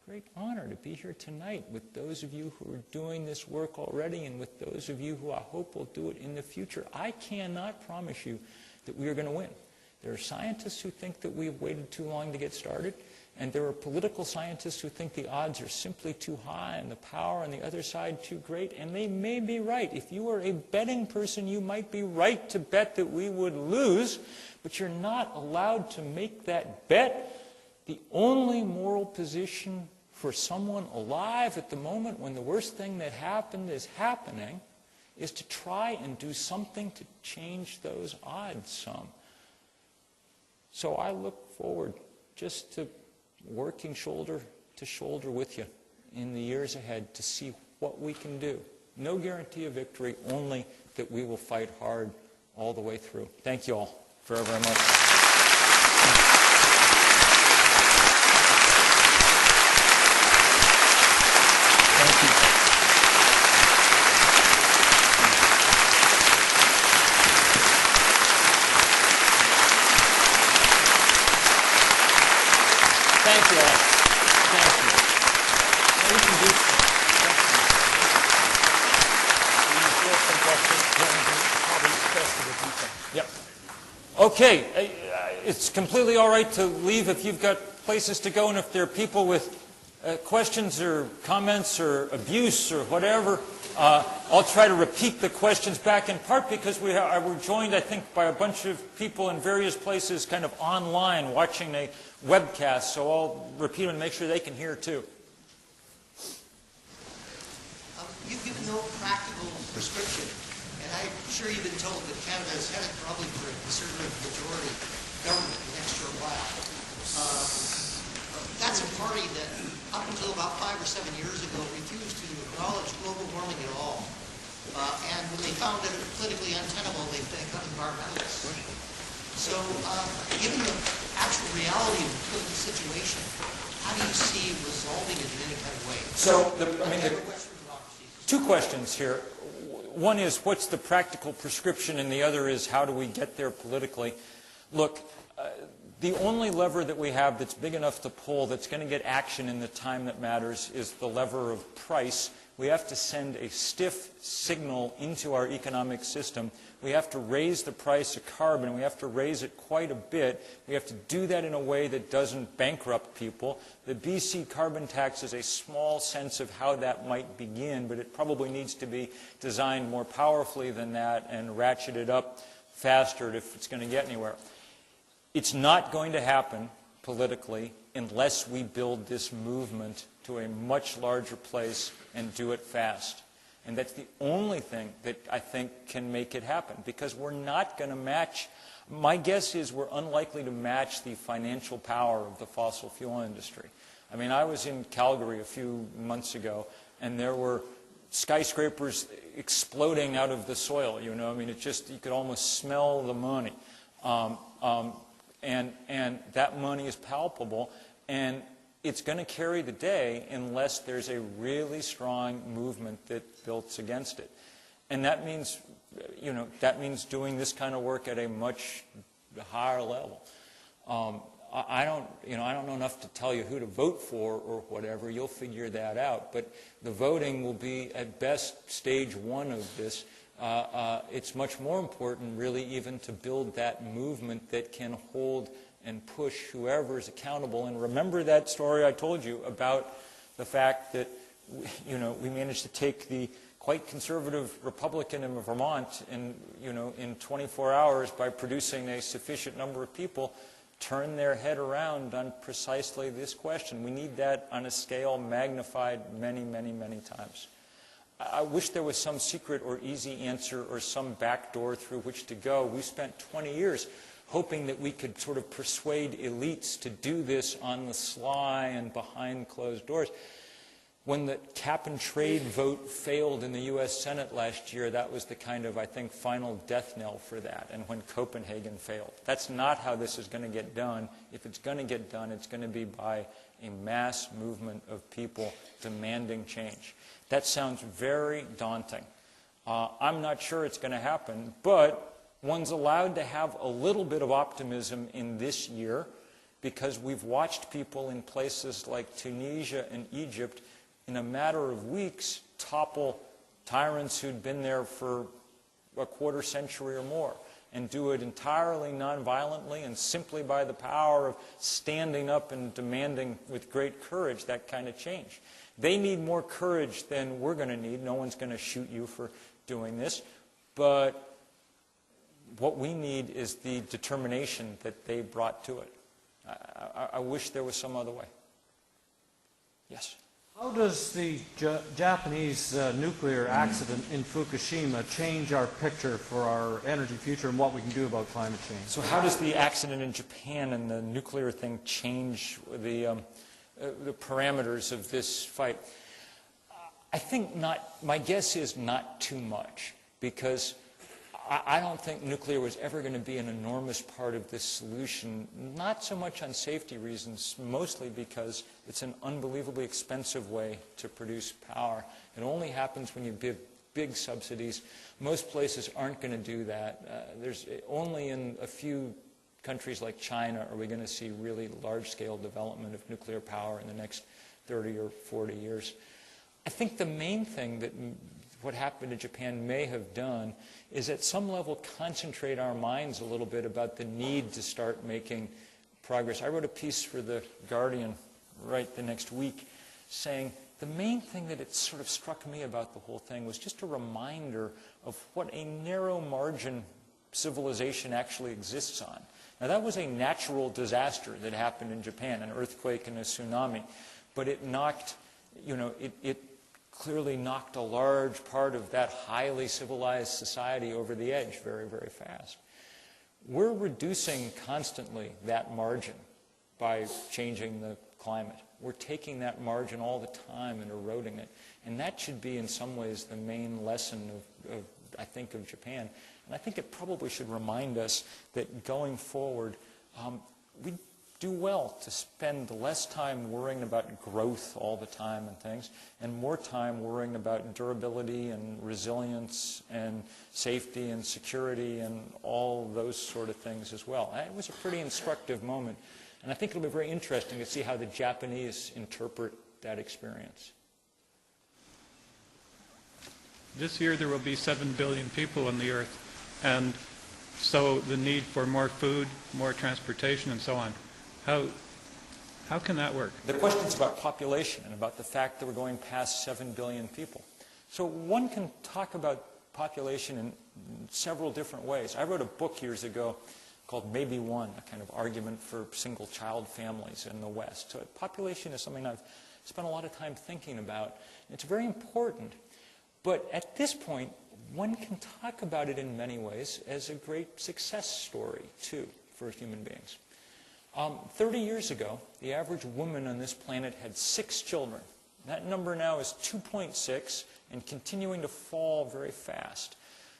Great honor to be here tonight with those of you who are doing this work already and with those of you who I hope will do it in the future. I cannot promise you that we are going to win. There are scientists who think that we have waited too long to get started, and there are political scientists who think the odds are simply too high and the power on the other side too great, and they may be right. If you are a betting person, you might be right to bet that we would lose, but you're not allowed to make that bet. The only moral position for someone alive at the moment when the worst thing that happened is happening is to try and do something to change those odds some. So I look forward just to working shoulder to shoulder with you in the years ahead to see what we can do. No guarantee of victory, only that we will fight hard all the way through. Thank you all very, very much. Thank you. Thank you all. Thank you. Now we can do Yep. Okay. It's completely all right to leave if you've got places to go, and if there are people with questions or comments or abuse or whatever, I'll try to repeat the questions back in part because we're joined, I think, by a bunch of people in various places kind of online watching a webcast, so I'll repeat them and make sure they can hear too. You've given no practical prescription, and I'm sure you've been told that Canada is headed probably for a conservative majority government next for a while. That's a party that, up until about 5 or 7 years ago, refused to acknowledge global warming at all. And when they found that it was politically untenable, they got environmentalists. So, given the actual reality of the political situation, how do you see resolving it in any kind of way? So, two questions here. One is, what's the practical prescription, and the other is, how do we get there politically? Look, the only lever that we have that's big enough to pull that's going to get action in the time that matters is the lever of price. We have to send a stiff signal into our economic system. We have to raise the price of carbon. We have to raise it quite a bit. We have to do that in a way that doesn't bankrupt people. The BC carbon tax is a small sense of how that might begin, but it probably needs to be designed more powerfully than that and ratcheted up faster if it's going to get anywhere. It's not going to happen politically unless we build this movement to a much larger place and do it fast. And that's the only thing that I think can make it happen, because we're not going to match, my guess is we're unlikely to match the financial power of the fossil fuel industry. I mean, I was in Calgary a few months ago, and there were skyscrapers exploding out of the soil, you know. I mean, it just, you could almost smell the money. And that money is palpable, and it's going to carry the day unless there's a really strong movement that builds against it. And that means, you know, that means doing this kind of work at a much higher level. I don't know enough to tell you who to vote for or whatever. You'll figure that out. But the voting will be, at best, stage one of this. It's much more important, really, even to build that movement that can hold and push whoever is accountable. And remember that story I told you about the fact that, you know, we managed to take the quite conservative Republican in Vermont and, you know, in 24 hours by producing a sufficient number of people turn their head around on precisely this question. We need that on a scale magnified many, many, many times. I wish there was some secret or easy answer or some back door through which to go. We spent 20 years hoping that we could sort of persuade elites to do this on the sly and behind closed doors. When the cap-and-trade vote failed in the U.S. Senate last year, that was the kind of, I think, final death knell for that, and when Copenhagen failed. That's not how this is going to get done. If it's going to get done, it's going to be by a mass movement of people demanding change. That sounds very daunting. I'm not sure it's going to happen, but one's allowed to have a little bit of optimism in this year because we've watched people in places like Tunisia and Egypt in a matter of weeks topple tyrants who'd been there for a quarter century or more, and do it entirely nonviolently and simply by the power of standing up and demanding with great courage that kind of change. They need more courage than we're going to need. No one's going to shoot you for doing this. But what we need is the determination that they brought to it. I wish there was some other way. Yes? How does the Japanese nuclear accident in Fukushima change our picture for our energy future and what we can do about climate change? So how does the accident in Japan and the nuclear thing change the parameters of this fight? I think not. My guess is not too much, because I don't think nuclear was ever going to be an enormous part of this solution, not so much on safety reasons, mostly because it's an unbelievably expensive way to produce power. It only happens when you give big subsidies. Most places aren't going to do that. There's only in a few countries like China are we going to see really large-scale development of nuclear power in the next 30 or 40 years. I think the main thing that what happened in Japan may have done is at some level concentrate our minds a little bit about the need to start making progress. I wrote a piece for The Guardian right the next week saying the main thing that it sort of struck me about the whole thing was just a reminder of what a narrow margin civilization actually exists on. Now, that was a natural disaster that happened in Japan, an earthquake and a tsunami, but it knocked, it clearly knocked a large part of that highly civilized society over the edge very, very fast. We're reducing constantly that margin by changing the climate. We're taking that margin all the time and eroding it. And that should be, in some ways, the main lesson of I think, of Japan. And I think it probably should remind us that going forward, we do well to spend less time worrying about growth all the time and things, and more time worrying about durability and resilience and safety and security and all those sort of things as well. It was a pretty instructive moment, and I think it'll be very interesting to see how the Japanese interpret that experience. This year there will be 7 billion people on the Earth, and so the need for more food, more transportation, and so on. How can that work? The question's about population and about the fact that we're going past 7 billion people. So one can talk about population in several different ways. I wrote a book years ago called Maybe One, a kind of argument for single-child families in the West. So population is something I've spent a lot of time thinking about. It's very important. But at this point, one can talk about it in many ways as a great success story, too, for human beings. 30 years ago, the average woman on this planet had 6 children. That number now is 2.6 and continuing to fall very fast.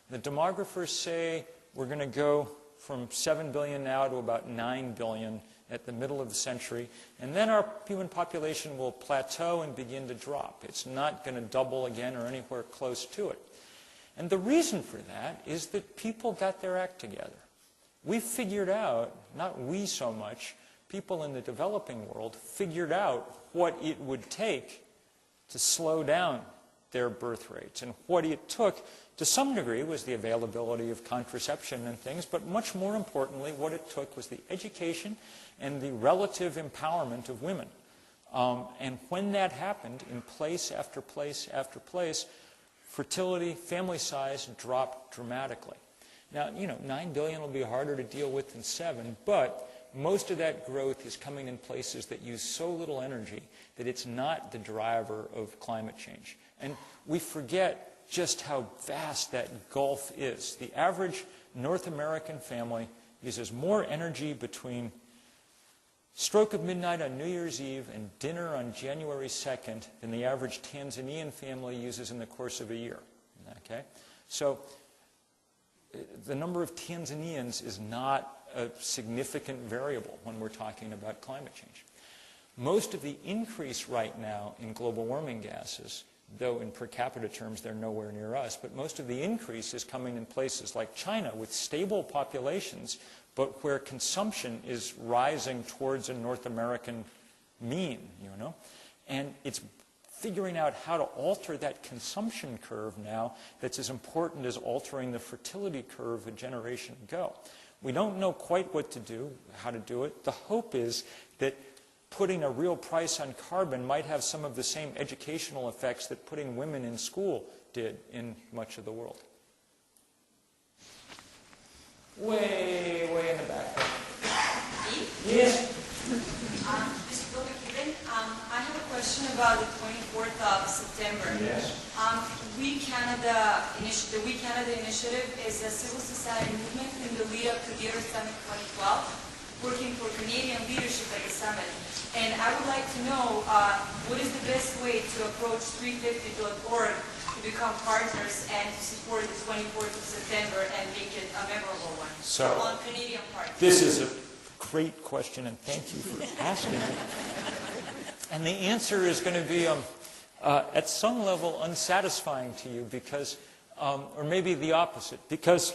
The demographers say we're going to go from 7 billion now to about 9 billion at the middle of the century, and then our human population will plateau and begin to drop. It's not going to double again or anywhere close to it. And the reason for that is that people got their act together. We figured out, not we so much, people in the developing world figured out what it would take to slow down their birth rates. And what it took, to some degree, was the availability of contraception and things, but much more importantly, what it took was the education and the relative empowerment of women. And when that happened, in place after place after place, fertility, family size dropped dramatically. Now, 9 billion will be harder to deal with than 7, but most of that growth is coming in places that use so little energy that it's not the driver of climate change. And we forget just how vast that gulf is. The average North American family uses more energy between stroke of midnight on New Year's Eve and dinner on January 2nd than the average Tanzanian family uses in the course of a year. Okay? So the number of Tanzanians is not a significant variable when we're talking about climate change. Most of the increase right now in global warming gases, though in per capita terms they're nowhere near us, but most of the increase is coming in places like China with stable populations, but where consumption is rising towards a North American mean, you know. And it's figuring out how to alter that consumption curve now that's as important as altering the fertility curve a generation ago. We don't know quite what to do, how to do it. The hope is that putting a real price on carbon might have some of the same educational effects that putting women in school did in much of the world. Way in the back. Yes. Mr. Bill McKibben, I have a question about the 24th of September. Yes. The We Canada initiative is a civil society movement in the lead up to the Earth Summit 2012, working for Canadian leadership at the summit. And I would like to know what is the best way to approach 350.org to become partners and to support the 24th of September and make it a memorable one on Canadian part. This is a great question, and thank you for asking it. And the answer is going to be, at some level, unsatisfying to you because, or maybe the opposite, because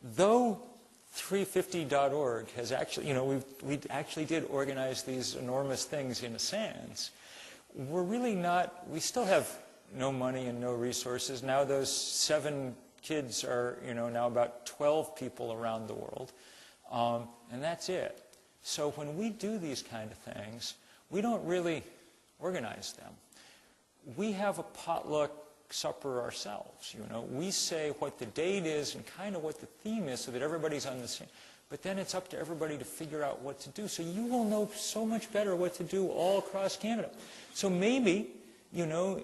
though 350.org has actually, you know, we actually did organize these enormous things in a sense, we're really not, we still have no money and no resources. Now those 7 kids are, you know, now about 12 people around the world. And that's it. So when we do these kind of things, we don't really organize them. We have a potluck supper ourselves, you know. We say what the date is and kind of what the theme is so that everybody's on the same. But then it's up to everybody to figure out what to do. So you will know so much better what to do all across Canada. So maybe, you know,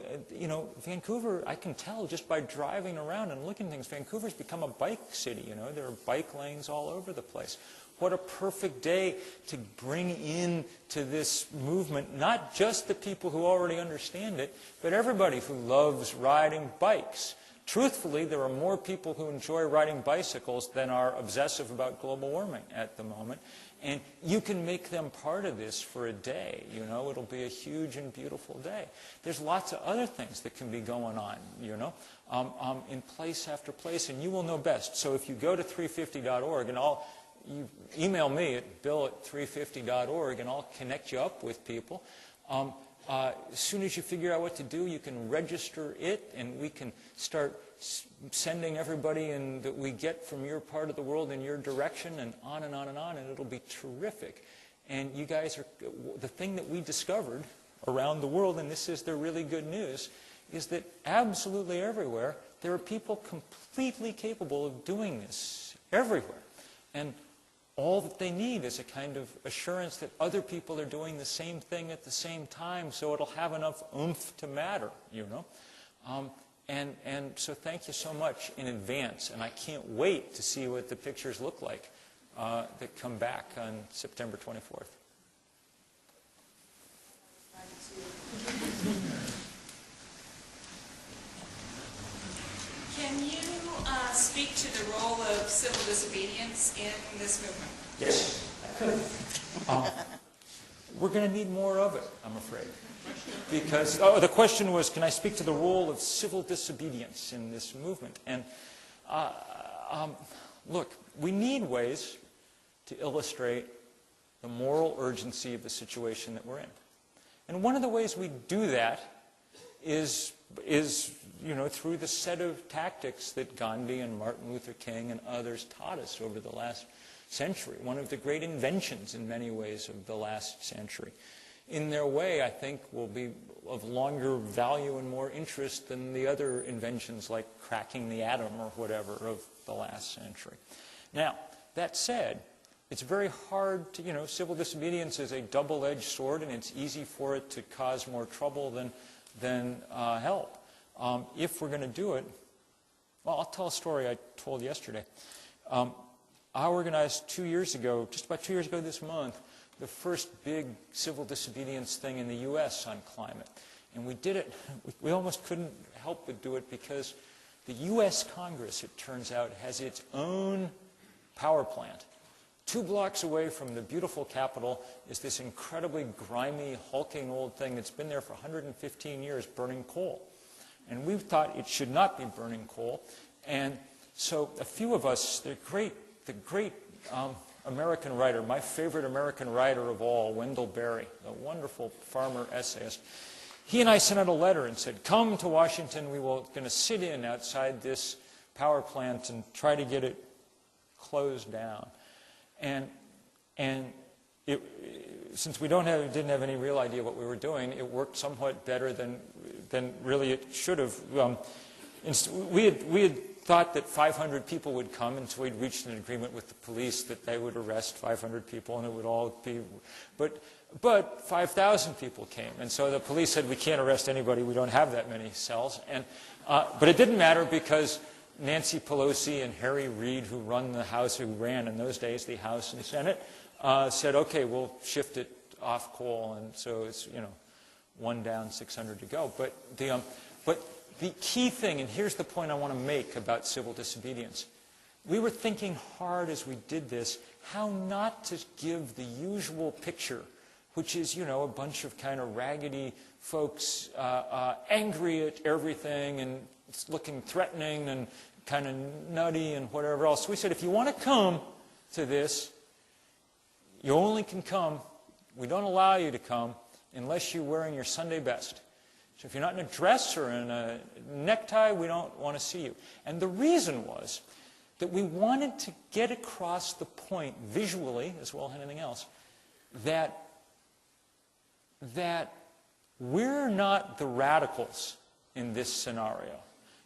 Vancouver, I can tell just by driving around and looking at things, Vancouver's become a bike city, you know. There are bike lanes all over the place. What a perfect day to bring in to this movement, not just the people who already understand it, but everybody who loves riding bikes. Truthfully, there are more people who enjoy riding bicycles than are obsessive about global warming at the moment. And you can make them part of this for a day, you know. It'll be a huge and beautiful day. There's lots of other things that can be going on, you know, in place after place, and you will know best. So if you go to 350.org, and you email me at bill@350.org, and I'll connect you up with people. As soon as you figure out what to do, you can register it, and we can start sending everybody that we get from your part of the world in your direction, and on and on and on, and it'll be terrific. And you guys are, the thing that we discovered around the world, and this is the really good news, is that absolutely everywhere, there are people completely capable of doing this everywhere. And all that they need is a kind of assurance that other people are doing the same thing at the same time, so it'll have enough oomph to matter, you know. And so thank you so much in advance, and I can't wait to see what the pictures look like that come back on September 24th. Can you speak to the role of civil disobedience in this movement? Yes, I could. We're going to need more of it, I'm afraid. Because, the question was, can I speak to the role of civil disobedience in this movement? And look, we need ways to illustrate the moral urgency of the situation that we're in. And one of the ways we do that is you know, through the set of tactics that Gandhi and Martin Luther King and others taught us over the last century, one of the great inventions in many ways of the last century. In their way, I think, will be of longer value and more interest than the other inventions like cracking the atom or whatever of the last century. Now, that said, it's very hard to, you know, civil disobedience is a double-edged sword, and it's easy for it to cause more trouble than help. If we're going to do it, well, I'll tell a story I told yesterday. I organized 2 years ago, just about 2 years ago this month, the first big civil disobedience thing in the U.S. on climate. And we did it, we almost couldn't help but do it because the U.S. Congress, it turns out, has its own power plant. 2 blocks away from the beautiful Capitol is this incredibly grimy, hulking old thing that's been there for 115 years burning coal. And we thought it should not be burning coal. And so a few of us, the great American writer, my favorite American writer of all, Wendell Berry, a wonderful farmer essayist, he and I sent out a letter and said, come to Washington, we will going to sit in outside this power plant and try to get it closed down. And since we didn't have any real idea what we were doing, it worked somewhat better than really it should have. We had thought that 500 people would come, and so we'd reached an agreement with the police that they would arrest 500 people, and it would all be. But 5,000 people came, and so the police said, we can't arrest anybody, we don't have that many cells. But it didn't matter because Nancy Pelosi and Harry Reid, who run the House, who ran in those days the House and the Senate, said, okay, we'll shift it off coal, and so it's, 1 down, 600 to go. But the key thing, and here's the point I want to make about civil disobedience, we were thinking hard as we did this how not to give the usual picture, which is, a bunch of kind of raggedy folks angry at everything and looking threatening and kind of nutty and whatever else. So we said, if you want to come to this, you only can come, we don't allow you to come unless you're wearing your Sunday best. So if you're not in a dress or in a necktie, we don't want to see you. And the reason was that we wanted to get across the point, visually as well as anything else, that we're not the radicals in this scenario.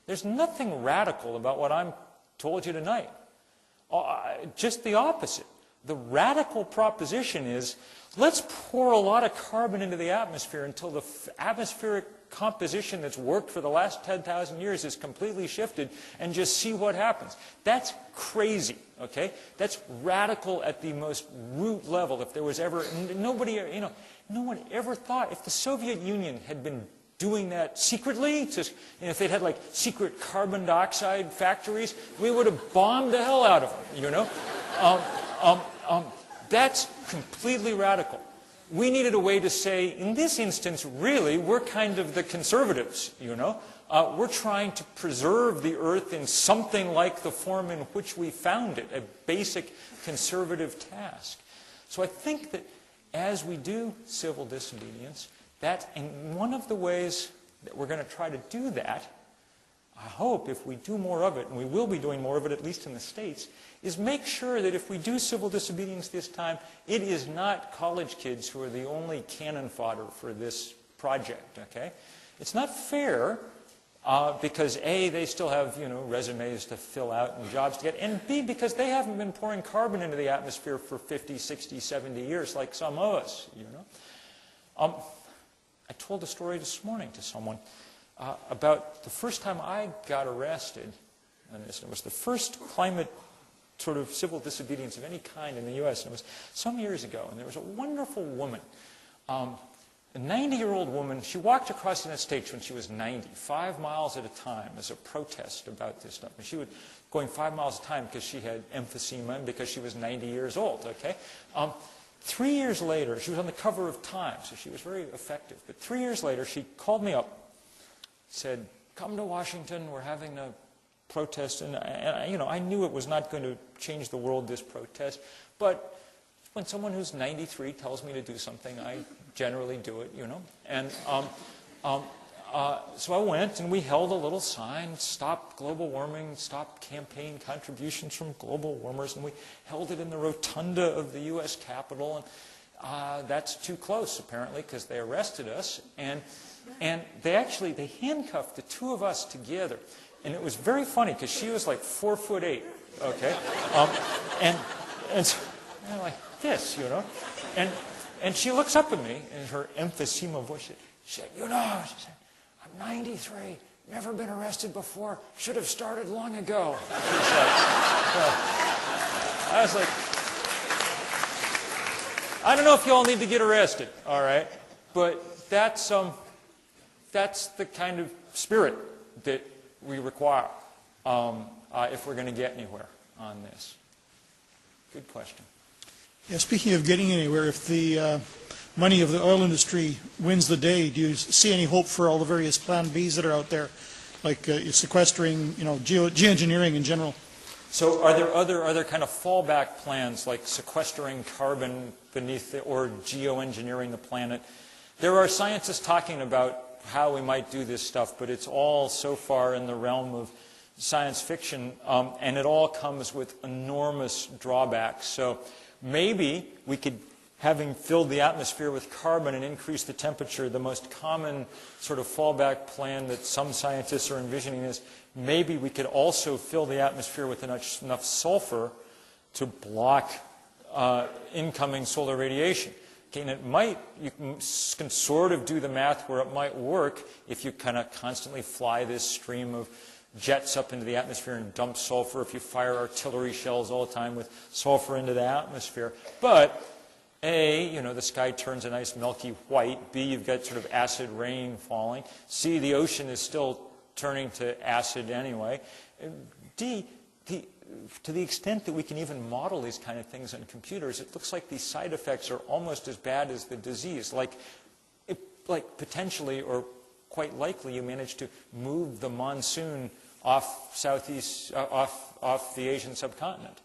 There's nothing radical about what I'm told you tonight. Just the opposite. The radical proposition is, let's pour a lot of carbon into the atmosphere until the atmospheric composition that's worked for the last 10,000 years is completely shifted and just see what happens. That's crazy, okay? That's radical at the most root level. If there was ever, no one ever thought, if the Soviet Union had been doing that secretly, if they'd had like secret carbon dioxide factories, we would have bombed the hell out of them, That's completely radical. We needed a way to say, in this instance, really, we're kind of the conservatives, We're trying to preserve the Earth in something like the form in which we found it, a basic conservative task. So I think that as we do civil disobedience, and one of the ways that we're going to try to do that, I hope if we do more of it, and we will be doing more of it, at least in the States, is make sure that if we do civil disobedience this time, it is not college kids who are the only cannon fodder for this project, okay? It's not fair because A, they still have, resumes to fill out and jobs to get, and B, because they haven't been pouring carbon into the atmosphere for 50, 60, 70 years like some of us, I told a story this morning to someone about the first time I got arrested, and it was the first climate sort of civil disobedience of any kind in the U.S., and it was some years ago, and there was a wonderful woman, a 90-year-old woman. She walked across the United States when she was 90, 5 miles at a time as a protest about this stuff. And she was going 5 miles at a time because she had emphysema and because she was 90 years old, okay? 3 years later, she was on the cover of Time, so she was very effective. But 3 years later, she called me up, said, come to Washington, we're having a protest. And I knew it was not going to change the world, this protest. But when someone who's 93 tells me to do something, I generally do it, And so I went, and we held a little sign, Stop Global Warming, Stop Campaign Contributions from Global Warmers, and we held it in the rotunda of the U.S. Capitol. And that's too close, apparently, because they arrested us. And they handcuffed the two of us together. And it was very funny, because she was like 4'8", okay? And so, like this, And she looks up at me, in her emphysema voice, she said, she said, I'm 93, never been arrested before, should have started long ago. She said, I was like, I don't know if you all need to get arrested, all right? But that's the kind of spirit that we require if we're going to get anywhere on this. Good question. Yeah, speaking of getting anywhere, if the money of the oil industry wins the day, do you see any hope for all the various Plan Bs that are out there, like sequestering, geoengineering in general? So are there other kind of fallback plans, like sequestering carbon beneath it or geoengineering the planet? There are scientists talking about how we might do this stuff, but it's all so far in the realm of science fiction, and it all comes with enormous drawbacks. So maybe we could, having filled the atmosphere with carbon and increased the temperature, the most common sort of fallback plan that some scientists are envisioning is maybe we could also fill the atmosphere with enough sulfur to block incoming solar radiation. Okay, and you can sort of do the math where it might work if you kind of constantly fly this stream of jets up into the atmosphere and dump sulfur, if you fire artillery shells all the time with sulfur into the atmosphere. But A, the sky turns a nice milky white. B, you've got sort of acid rain falling. C, the ocean is still turning to acid anyway. D, to the extent that we can even model these kind of things on computers, it looks like these side effects are almost as bad as the disease. Like potentially or quite likely you manage to move the monsoon off the Asian subcontinent.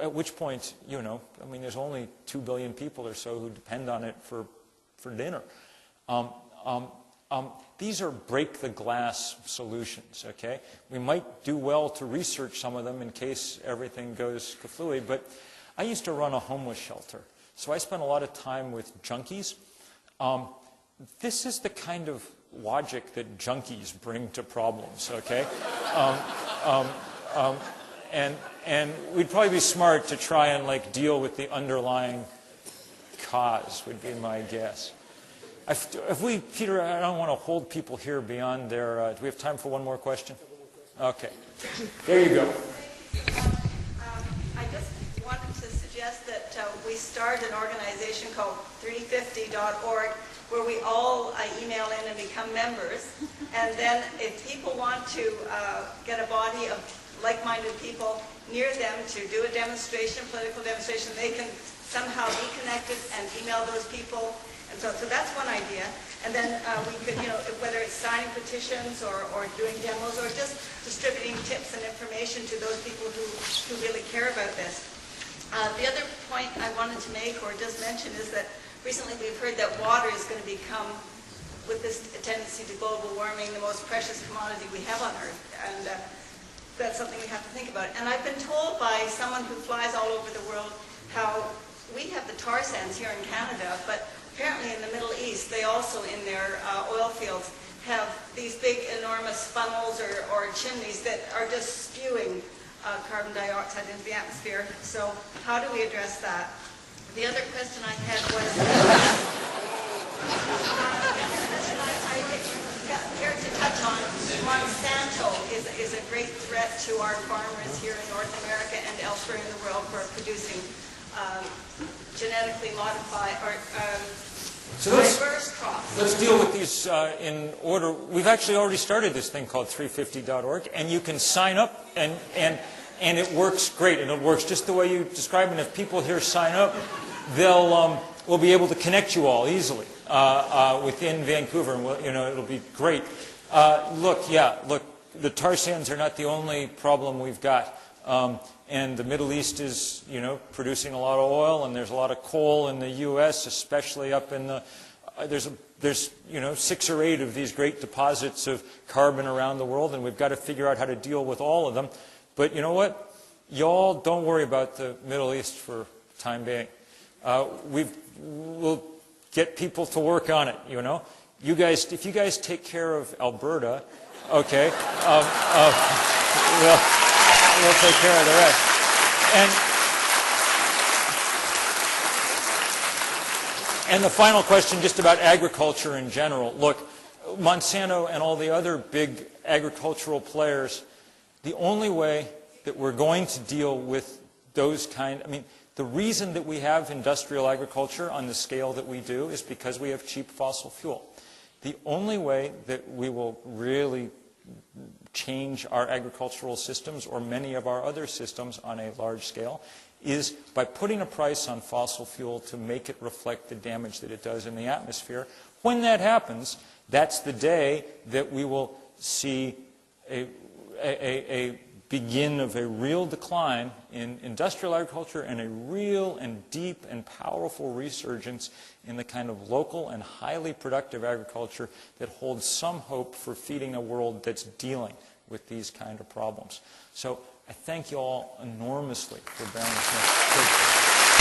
At which point, there's only 2 billion people or so who depend on it for dinner. These are break-the-glass solutions, okay? We might do well to research some of them in case everything goes kaflooey, but I used to run a homeless shelter, so I spent a lot of time with junkies. This is the kind of logic that junkies bring to problems, okay? And we'd probably be smart to try and deal with the underlying cause, would be my guess. Peter, I don't want to hold people here beyond their, do we have time for one more question? Okay. There you go. I just wanted to suggest that we start an organization called 350.org where we all email in and become members. And then if people want to get a body of like-minded people near them to do a demonstration, political demonstration, they can somehow be connected and email those people. And so that's one idea. And then we could, whether it's signing petitions or doing demos or just distributing tips and information to those people who really care about this. The other point I wanted to make or just mention is that recently we've heard that water is going to become, with this tendency to global warming, the most precious commodity we have on Earth. And that's something we have to think about. And I've been told by someone who flies all over the world how we have the tar sands here in Canada, but apparently in the Middle East, they also, in their oil fields, have these big, enormous funnels or chimneys that are just spewing carbon dioxide into the atmosphere. So how do we address that? The other question I had was, here to touch on, Monsanto is a great threat to our farmers here in North America and elsewhere in the world for producing genetically modified or diverse crops. Let's deal with these in order. We've actually already started this thing called 350.org, and you can sign up, and it works great, and it works just the way you described. And if people here sign up, we'll be able to connect you all easily within Vancouver, and it'll be great. Look, the tar sands are not the only problem we've got. And the Middle East is, producing a lot of oil, and there's a lot of coal in the U.S., especially up in the. There's 6 or 8 of these great deposits of carbon around the world, and we've got to figure out how to deal with all of them. But you know what? Y'all don't worry about the Middle East for the time being. We'll get people to work on it. You guys, if you guys take care of Alberta, okay. We'll take care of the rest. And the final question, just about agriculture in general. Look, Monsanto and all the other big agricultural players, the only way that we're going to deal with the reason that we have industrial agriculture on the scale that we do is because we have cheap fossil fuel. The only way that we will really change our agricultural systems or many of our other systems on a large scale is by putting a price on fossil fuel to make it reflect the damage that it does in the atmosphere. When that happens, that's the day that we will see a begin of a real decline in industrial agriculture and a real and deep and powerful resurgence in the kind of local and highly productive agriculture that holds some hope for feeding a world that's dealing with these kind of problems. So I thank you all enormously for bearing with me.